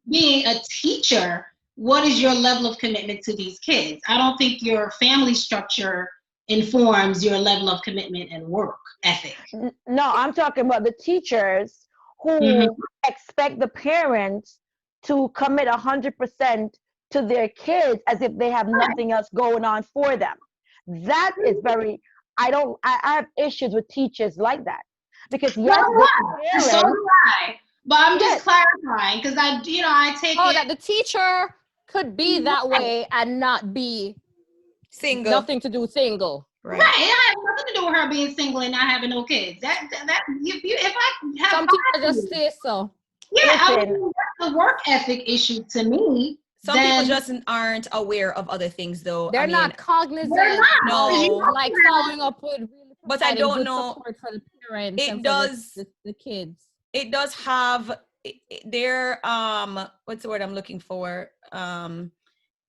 being a teacher, what is your level of commitment to these kids? I don't think your family structure informs your level of commitment and work ethic. No, I'm talking about the teachers who expect the parents to commit 100% to their kids as if they have nothing else going on for them. That is very, I have issues with teachers like that. Because yes, so do I. But I'm just clarifying because I take it. That the teacher could be that way and not be single. Nothing to do single. Right. It has nothing to do with her being single and not having no kids. That if I have some people just say so. Yeah, that's a work ethic issue to me. Some people just aren't aware of other things, though. They're not cognizant. No, like following up with. Really, but I don't know. Support for the parents it and does for the kids. It does have their what's the word I'm looking for?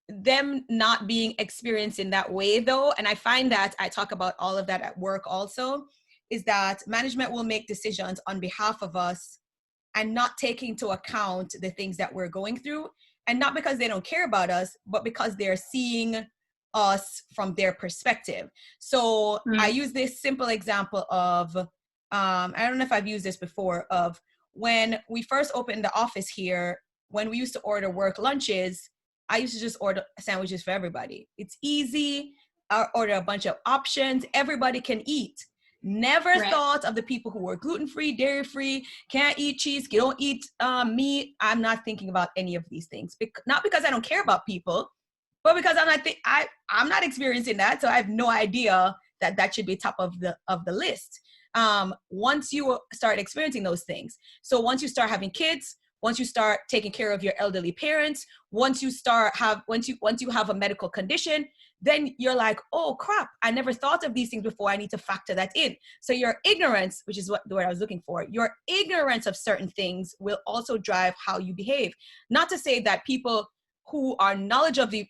Them not being experienced in that way, though, and I find that I talk about all of that at work also, is that management will make decisions on behalf of us and not take into account the things that we're going through, and not because they don't care about us, but because they're seeing us from their perspective. So I use this simple example of I don't know if I've used this before, of when we first opened the office here, when we used to order work lunches, I used to just order sandwiches for everybody. It's easy. I order a bunch of options. Everybody can eat. Never thought of the people who were gluten-free, dairy-free, can't eat cheese, don't eat meat. I'm not thinking about any of these things. Not because I don't care about people, but because I'm not experiencing that. So I have no idea that should be top of the list. Once you start experiencing those things. So once you start having kids, once you start taking care of your elderly parents, once you have a medical condition, then you're like, oh crap, I never thought of these things before. I need to factor that in. So your ignorance, which is what I was looking for, your ignorance of certain things will also drive how you behave. Not to say that people who are knowledgeable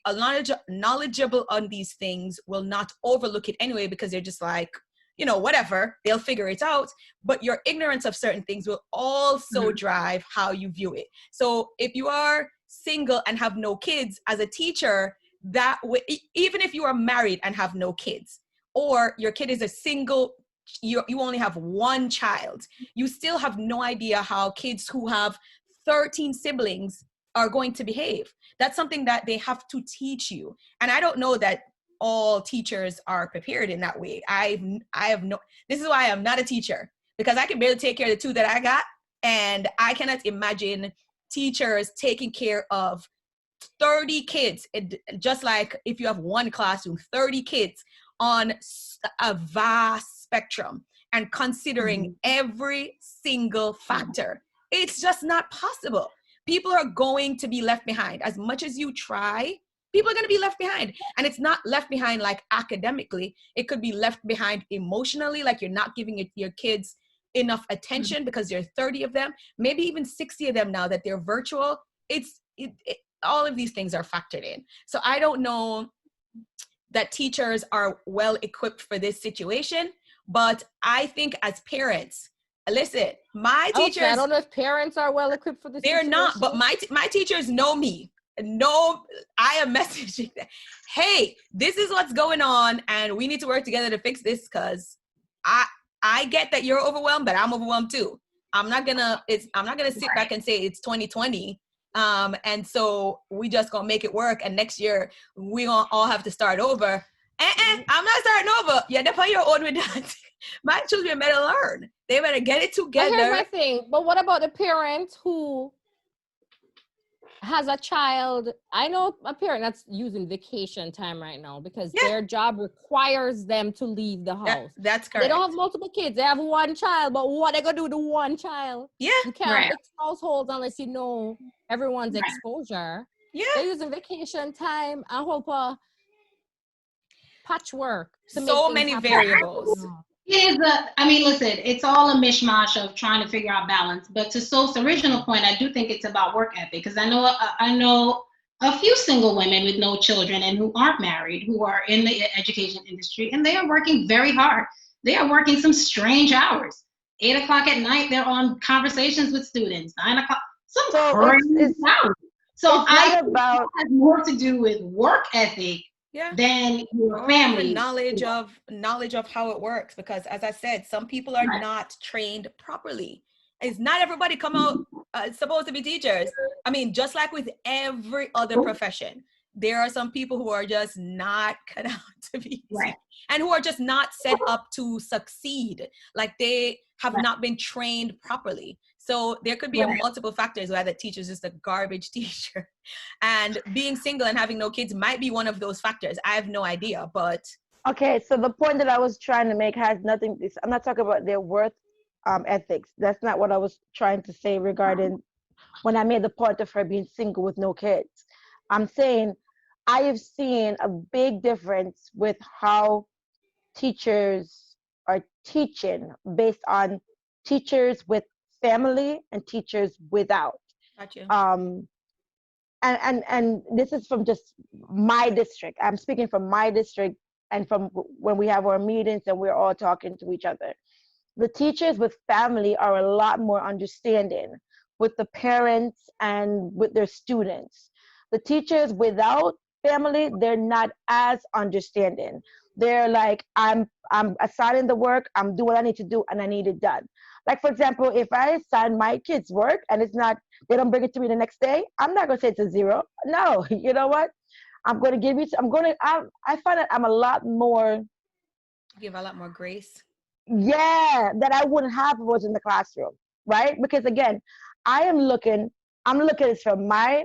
on these things will not overlook it anyway, because they're just like, whatever, they'll figure it out. But your ignorance of certain things will also drive how you view it. So if you are single and have no kids, as a teacher, that even if you are married and have no kids, or your kid is a single, you only have one child, you still have no idea how kids who have 13 siblings are going to behave. That's something that they have to teach you. And I don't know that all teachers are prepared in that way. This is why I'm not a teacher, because I can barely take care of the 2 that I got. And I cannot imagine teachers taking care of 30 kids, just like if you have one classroom, 30 kids on a vast spectrum and considering every single factor. It's just not possible. People are going to be left behind. As much as you try, people are going to be left behind. And it's not left behind like academically. It could be left behind emotionally, like you're not giving your kids enough attention because there are 30 of them, maybe even 60 of them now that they're virtual. All of these things are factored in. So I don't know that teachers are well equipped for this situation, but I think as parents, listen, my teachers, I don't know if parents are well equipped for this they're situation. not, but my teachers know me. No, I am messaging them, hey, this is what's going on and we need to work together to fix this, because I get that you're overwhelmed, but I'm overwhelmed too. I'm not gonna sit back and say it's 2020 and so we just gonna make it work and next year we gonna all have to start over. I'm not starting over. You're on your own with that. My children better learn. They better get it together. But here's my thing. But what about the parent who has a child? I know a parent that's using vacation time right now because their job requires them to leave the house. That's correct. They don't have multiple kids. They have one child, but what they gonna do with the one child? Yeah. You can't mix households unless you know everyone's exposure. Yeah. They're using vacation time and hope patchwork. So many variables. Listen, it's all a mishmash of trying to figure out balance. But to Soph's original point, I do think it's about work ethic, because I know a few single women with no children and who aren't married, who are in the education industry, and they are working very hard. They are working some strange hours. 8 o'clock at night, they're on conversations with students. 9 o'clock, some crazy hours. So I think that has more to do with work ethic than your family knowledge of how it works, because as I said, some people are not trained properly. It's not everybody come out supposed to be teachers. I mean, just like with every other profession, there are some people who are just not cut out to be and who are just not set up to succeed. Like they have not been trained properly. So there could be multiple factors why the teacher's just a garbage teacher. And being single and having no kids might be one of those factors. I have no idea, but. Okay, so the point that I was trying to make has nothing, I'm not talking about their worth ethics. That's not what I was trying to say regarding when I made the point of her being single with no kids. I'm saying I have seen a big difference with how teachers are teaching based on teachers with family and teachers without. Gotcha. And this is from just my district. I'm speaking from my district and from when we have our meetings and we're all talking to each other. The teachers with family are a lot more understanding with the parents and with their students. The teachers without family, they're not as understanding. They're like, I'm assigning the work, I'm doing what I need to do, and I need it done. Like, for example, if I assign my kids work and it's not, they don't bring it to me the next day, I'm not going to say it's a 0. No, you know what? I'm going to give you, I find that I'm a lot more. Give a lot more grace. Yeah, that I wouldn't have if I was in the classroom, right? Because again, I'm looking at this from my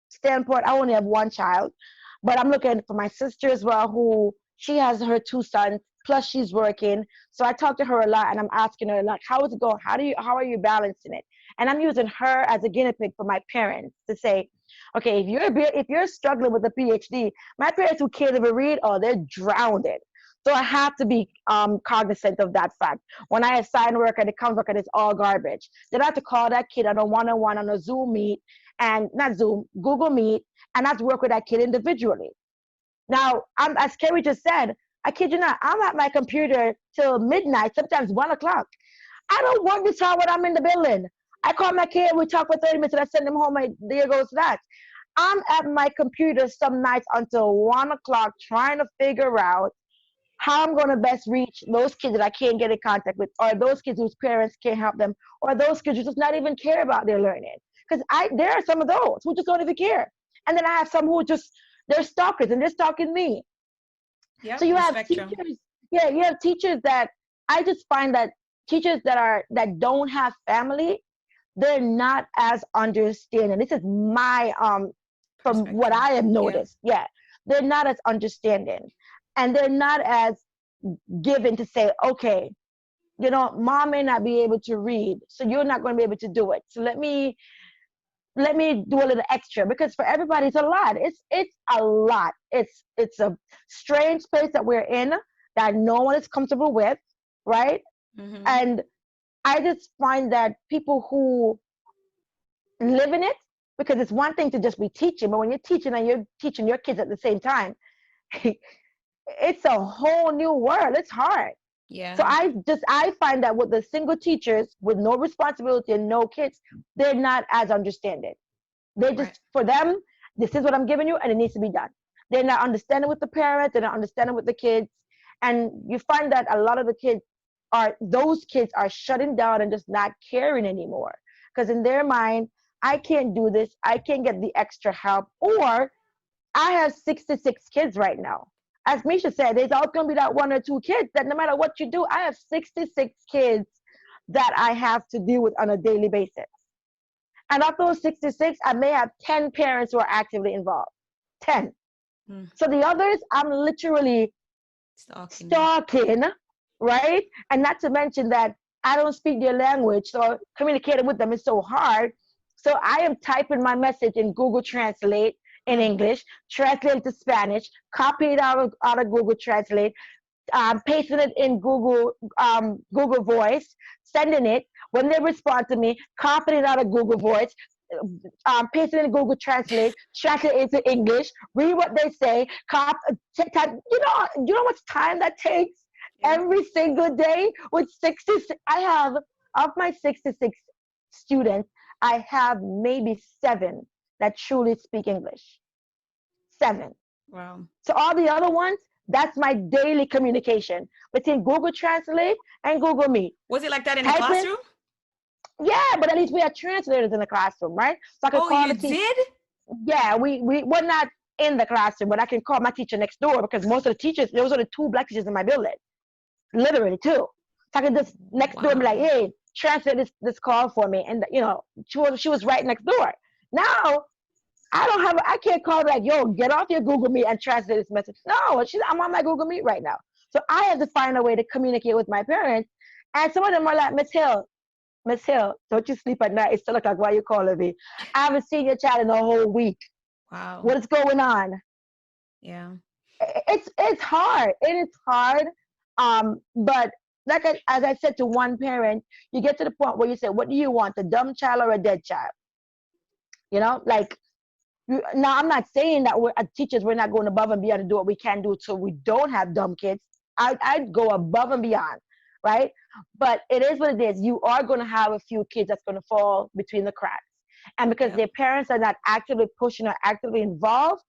standpoint. I only have one child, but I'm looking for my sister as well, who she has her 2 sons, plus she's working. So I talk to her a lot and I'm asking her, like, how is it going? How are you balancing it? And I'm using her as a guinea pig for my parents to say, okay, if you're struggling with a PhD, my parents who can't even read, they're drowning. So I have to be cognizant of that fact. When I assign work and it comes back and it's all garbage, then I have to call that kid on a one-on-one on a Zoom meet, and not Zoom, Google Meet, and I have to work with that kid individually. Now, as Kerry just said, I kid you not, I'm at my computer till midnight, sometimes 1 o'clock. I don't work this hard when I'm in the building. I call my kid, we talk for 30 minutes, and I send him home, and there goes that. I'm at my computer some nights until 1 o'clock trying to figure out how I'm going to best reach those kids that I can't get in contact with, or those kids whose parents can't help them, or those kids who just not even care about their learning. Because there are some of those who just don't even care. And then I have some who they're stalkers and they're stalking me. Yep, so you have teachers, you have teachers that I just find that teachers that don't have family, they're not as understanding. This is my from what I have noticed. Yeah, they're not as understanding, and they're not as given to say, okay, you know, mom may not be able to read, so you're not going to be able to do it. So let me do a little extra, because for everybody it's a lot. It's a lot. It's a strange place that we're in that no one is comfortable with, right? Mm-hmm. And I just find that people who live in it, because it's one thing to just be teaching, but when you're teaching and you're teaching your kids at the same time, it's a whole new world. It's hard. Yeah. So I find that with the single teachers with no responsibility and no kids, they're not as understanding. They just, for them, this is what I'm giving you and it needs to be done. They're not understanding with the parents, they're not understanding with the kids. And you find that a lot of those kids are shutting down and just not caring anymore. Because in their mind, I can't do this, I can't get the extra help, or I have 66 kids right now. As Misha said, there's always going to be that one or two kids that no matter what you do, I have 66 kids that I have to deal with on a daily basis. And of those 66, I may have 10 parents who are actively involved. 10. So the others, I'm literally stalking, right? And not to mention that I don't speak their language, so communicating with them is so hard. So I am typing my message in Google Translate in English, translate it to Spanish, copy it out of Google Translate, pasting it in Google Voice, sending it. When they respond to me, copying it out of Google Voice, pasting it in Google Translate, translate it into English, read what they say, you know how much time that takes every single day with 66. I have, of my 66 students, I have maybe 7 that truly speak English. 7. Wow. So all the other ones, that's my daily communication between Google Translate and Google Meet. Was it like that in the classroom? Yeah, but at least we had translators in the classroom, right? So I could call the teacher. Did? Yeah, we were not in the classroom, but I can call my teacher next door, because most of the teachers, there was only 2 black teachers in my building. Literally 2. So I could just next door be like, hey, translate this call for me. And you know, she was right next door. Now I can't call like, yo, get off your Google Meet and translate this message. No, I'm on my Google Meet right now. So I have to find a way to communicate with my parents. And some of them are like, Miss Hill, don't you sleep at night? It's still like, why are you calling me? I haven't seen your child in a whole week. Wow. What is going on? Yeah. It's hard. It is hard. But as I said to one parent, you get to the point where you say, what do you want, a dumb child or a dead child? You know, like, now I'm not saying that we're teachers, we're not going above and beyond to do what we can do so we don't have dumb kids. I'd go above and beyond, right? But it is what it is. You are going to have a few kids that's going to fall between the cracks. And because their parents are not actively pushing or actively involved,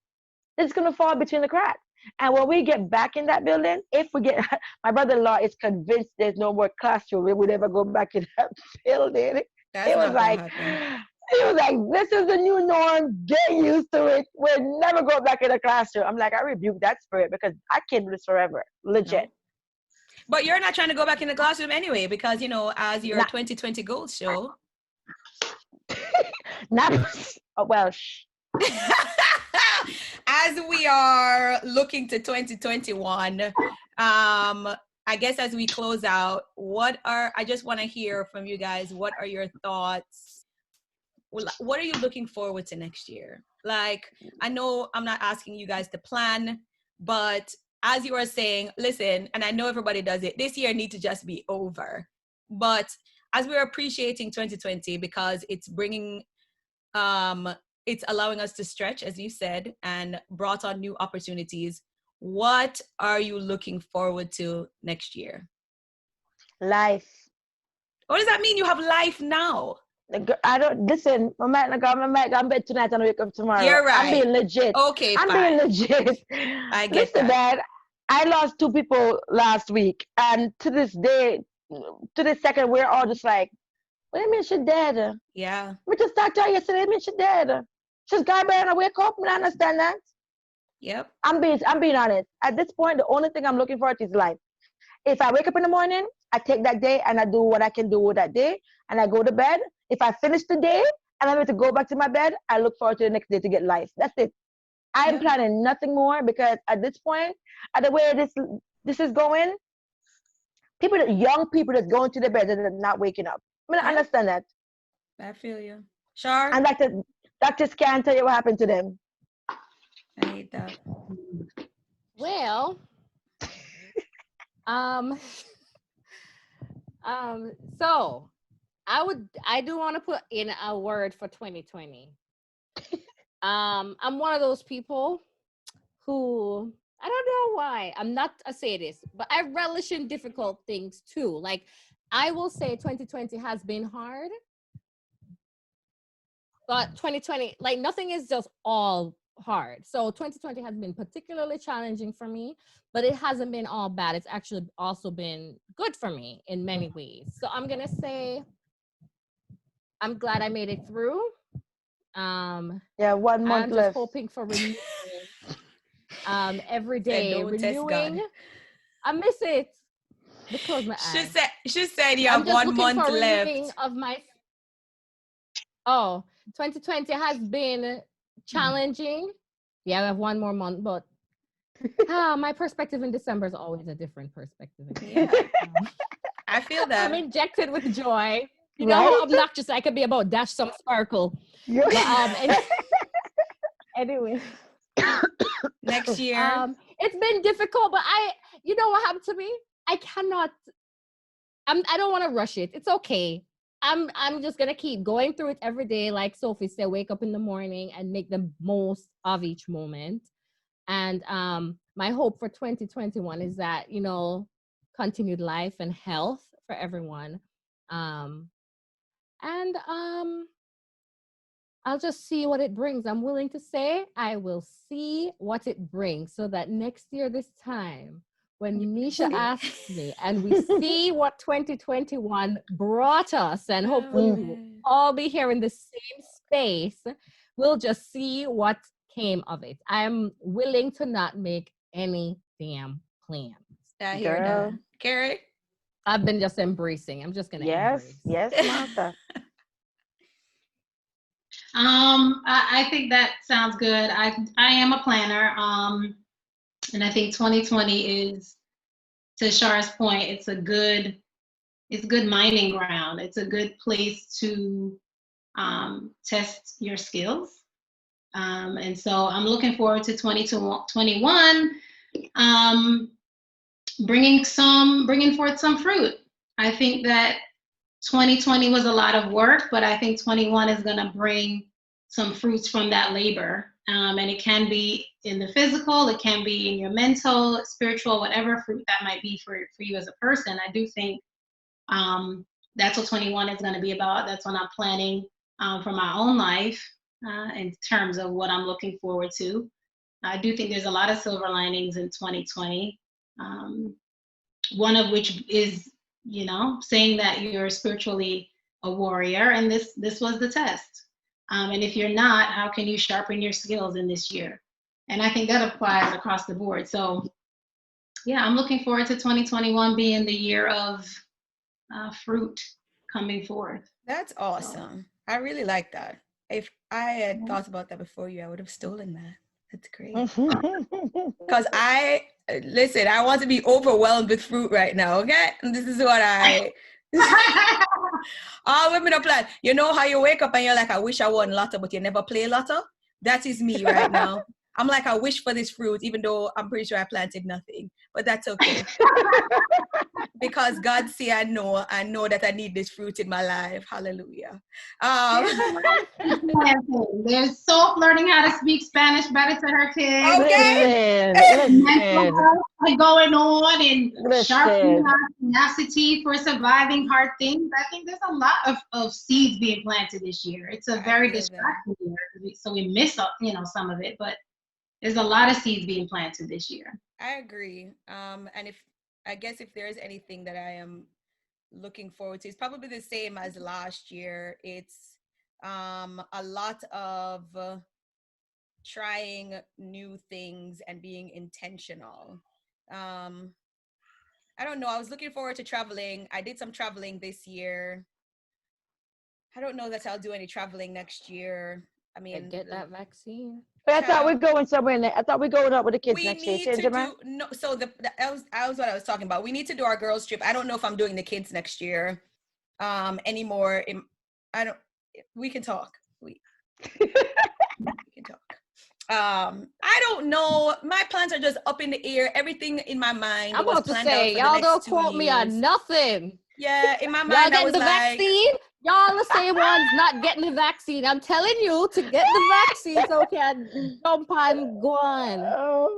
it's going to fall between the cracks. And when we get back in that building, if we get, my brother-in-law is convinced there's no more classroom, we would ever go back in that building. That's not gonna happen. He was like, this is the new norm. Get used to it. We'll never go back in the classroom. I'm like, I rebuke that spirit, because I can't do this forever. Legit. No. But you're not trying to go back in the classroom anyway, because, you know, as your 2020 goals show. As we are looking to 2021, I guess as we close out, I just want to hear from you guys, what are your thoughts? What are you looking forward to next year? Like, I know I'm not asking you guys to plan, but as you are saying, listen, and I know everybody does it, this year needs to just be over. But as we're appreciating 2020, because it's bringing, it's allowing us to stretch, as you said, and brought on new opportunities, what are you looking forward to next year? Life. What does that mean? You have life now? I don't listen. I'm bed tonight and wake up tomorrow. You're right. I'm being legit. Okay, I'm fine. being legit. I get Listen, that. Dad, I lost 2 people last week, and to this day, to this second, we're all just like, "What do you mean she's dead?" Yeah. We just talked to her yesterday. I mean she's dead. She's got better and wake up. I understand that. Yep. I'm being honest. At this point, the only thing I'm looking for is life. If I wake up in the morning I take that day and I do what I can do with that day, and I go to bed. If I finish the day and I'm able to go back to my bed, I look forward to the next day to get life. That's it. I'm Yeah. planning nothing more, because at this point, at the way this is going, young people that's going to the bed that are not waking up. I mean, I Yeah. understand that. I feel you. Shar, And doctors can't tell you what happened to them. I hate that. Well, um, so I do want to put in a word for 2020. I'm one of those people who, I don't know why, I'm not a sadist, but I relish in difficult things too. Like, I will say 2020 has been hard, but 2020, like, nothing is just all hard. So 2020 has been particularly challenging for me, but it hasn't been all bad. It's actually also been good for me in many ways. So I'm gonna say I'm glad I made it through. Yeah, 1 month I'm just left. hoping for renewing. Every Said day don't test God. renewing. I miss it. But close my eye. She said you I'm have just one looking month for renewing left. of my. Oh, 2020 has been challenging. Yeah, I have one more month, but my perspective in December is always a different perspective. Yeah, I feel I'm that. injected with joy. You know how Right? obnoxious I could be about dash some sparkle. You- But anyway, Next year. it's been difficult, but you know what happened to me? I cannot. I don't want to rush it. It's okay. I'm just gonna keep going through it every day, like Sophie said. Wake up in the morning and make the most of each moment. And my hope for 2021 is that, continued life and health for everyone. And I'll just see what it brings. I'm willing to say I will see what it brings, so that next year, this time, when Nisha asks me and we see what 2021 brought us, and hopefully we will all be here in the same space, we'll just see what came of it. I'm willing to not make any damn plans. I hear that. Girl. Carrie? I've been just embracing. I'm just going to Yes, embrace. yes, Martha. I think that sounds good. I am a planner. And I think 2020 is, to Shar's point, it's good mining ground. It's a good place to test your skills. And so I'm looking forward to 2021, bringing forth some fruit. I think that 2020 was a lot of work, but I think 21 is going to bring some fruits from that labor. And it can be in the physical, it can be in your mental, spiritual, whatever fruit that might be for you as a person. I do think that's what 21 is going to be about. That's what I'm planning for my own life in terms of what I'm looking forward to. I do think there's a lot of silver linings in 2020. One of which is, saying that you're spiritually a warrior, and this was the test. And if you're not, how can you sharpen your skills in this year? And I think that applies across the board. So yeah, I'm looking forward to 2021 being the year of fruit coming forth. That's awesome. I really like that. If I had thought about that before you, I would have stolen that. That's great. Because listen, I want to be overwhelmed with fruit right now, okay? And this is what all women are plan. You know how you wake up and you're like, I wish I won lotto, but you never play lotto? That is me right now. I'm like, I wish for this fruit, even though I'm pretty sure I planted nothing. But that's okay. Because God see I know that I need this fruit in my life. Hallelujah. There's Soap learning how to speak Spanish better to her kids. Okay. Listen. Going on, and sharpening Listen. our tenacity for surviving hard things. I think there's a lot of seeds being planted this year. It's a very distracting year, so we miss some of it, but there's a lot of seeds being planted this year. I agree. And I guess if there's anything that I am looking forward to, it's probably the same as last year. It's a lot of trying new things and being intentional. I don't know. I was looking forward to traveling. I did some traveling this year. I don't know that I'll do any traveling next year. I mean, Get that vaccine. But I thought we're child, going somewhere. I thought we're going out with the kids we next year. need Change to your mind? do no. So that was what I was talking about. We need to do our girls trip. I don't know if I'm doing the kids next year, anymore. I don't. We can talk. We can talk. I don't know. My plans are just up in the air. Everything in my mind I'm was about to planned out say, for the y'all next don't 2 quote me on years. nothing. Yeah, in my Y'all mind, I getting was the like, vaccine? Y'all the same ones not getting the vaccine. I'm telling you to get the vaccine so we can jump and go on. child,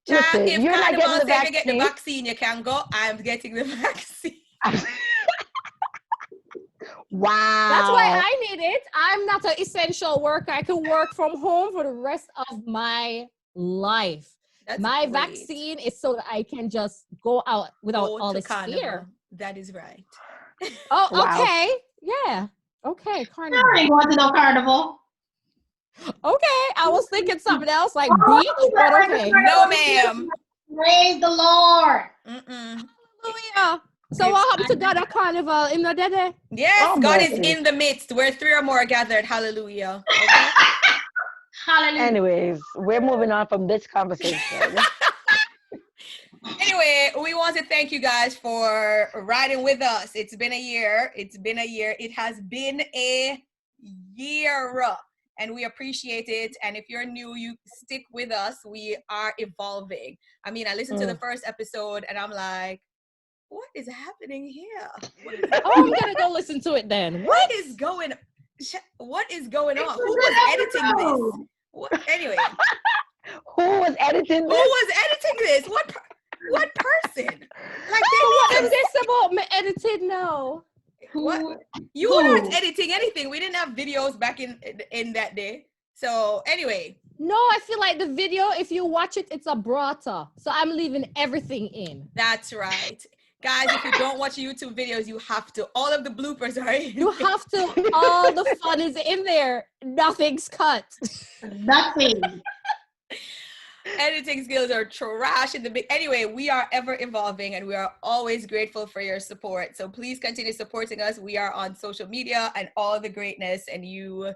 Listen, if you're not Carnival getting the say if you get the vaccine. vaccine, you can go. I'm getting the vaccine. Wow. That's why I need it. I'm not an essential worker. I can work from home for the rest of my life. That's My great. vaccine is so that I can just go out without Go all to this Carnival. fear. That is right. Oh, Wow. okay. Yeah. Okay, I carnival. ain't going to no carnival. Okay, I was thinking something else like beach, but okay. No, ma'am. Praise the Lord. Mm-mm. Hallelujah. So what happened to God at carnival? In the day? Yes, Oh, God is mercy. in the midst. Where 3 or more are gathered. Hallelujah. Okay. Hallelujah. Anyways, we're moving on from this conversation. Anyway, we want to thank you guys for riding with us. It's been a year. It's been a year. It has been a year. And we appreciate it. And if you're new, you stick with us. We are evolving. I mean, I listened to the first episode and I'm like, what is happening here? Oh, I'm gonna go listen to it then. What is going on? It's Who a was good editing this? episode. Anyway, Who was editing who this? was editing this? What person? Like So what they is need this about me edited now? what? You Who? weren't editing anything. We didn't have videos back in that day. So anyway, No, I feel like the video, if you watch it, it's a brata. So I'm leaving everything in. that's right. Guys, if you don't watch YouTube videos, you have to. All of the bloopers are in. You have to, all the fun is in there. Nothing's cut. Nothing. Editing skills are trash in the big. Anyway, we are ever evolving and we are always grateful for your support. So please continue supporting us. We are on social media and all the greatness, and you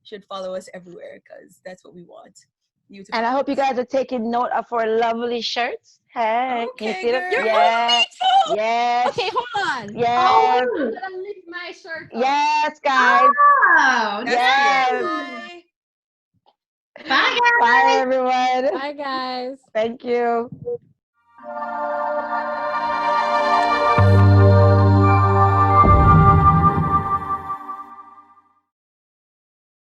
should follow us everywhere because that's what we want. You to And I hope you guys are taking note of our lovely shirts. Hey, can you Okay, see them? girl. Yeah. Me too. Yes. Okay, hold on. Yes. I'm gonna lift my shirt up. Yes, guys. Oh, That's Yes. cute. Bye. bye, guys. Bye, everyone. Bye, guys. Thank you.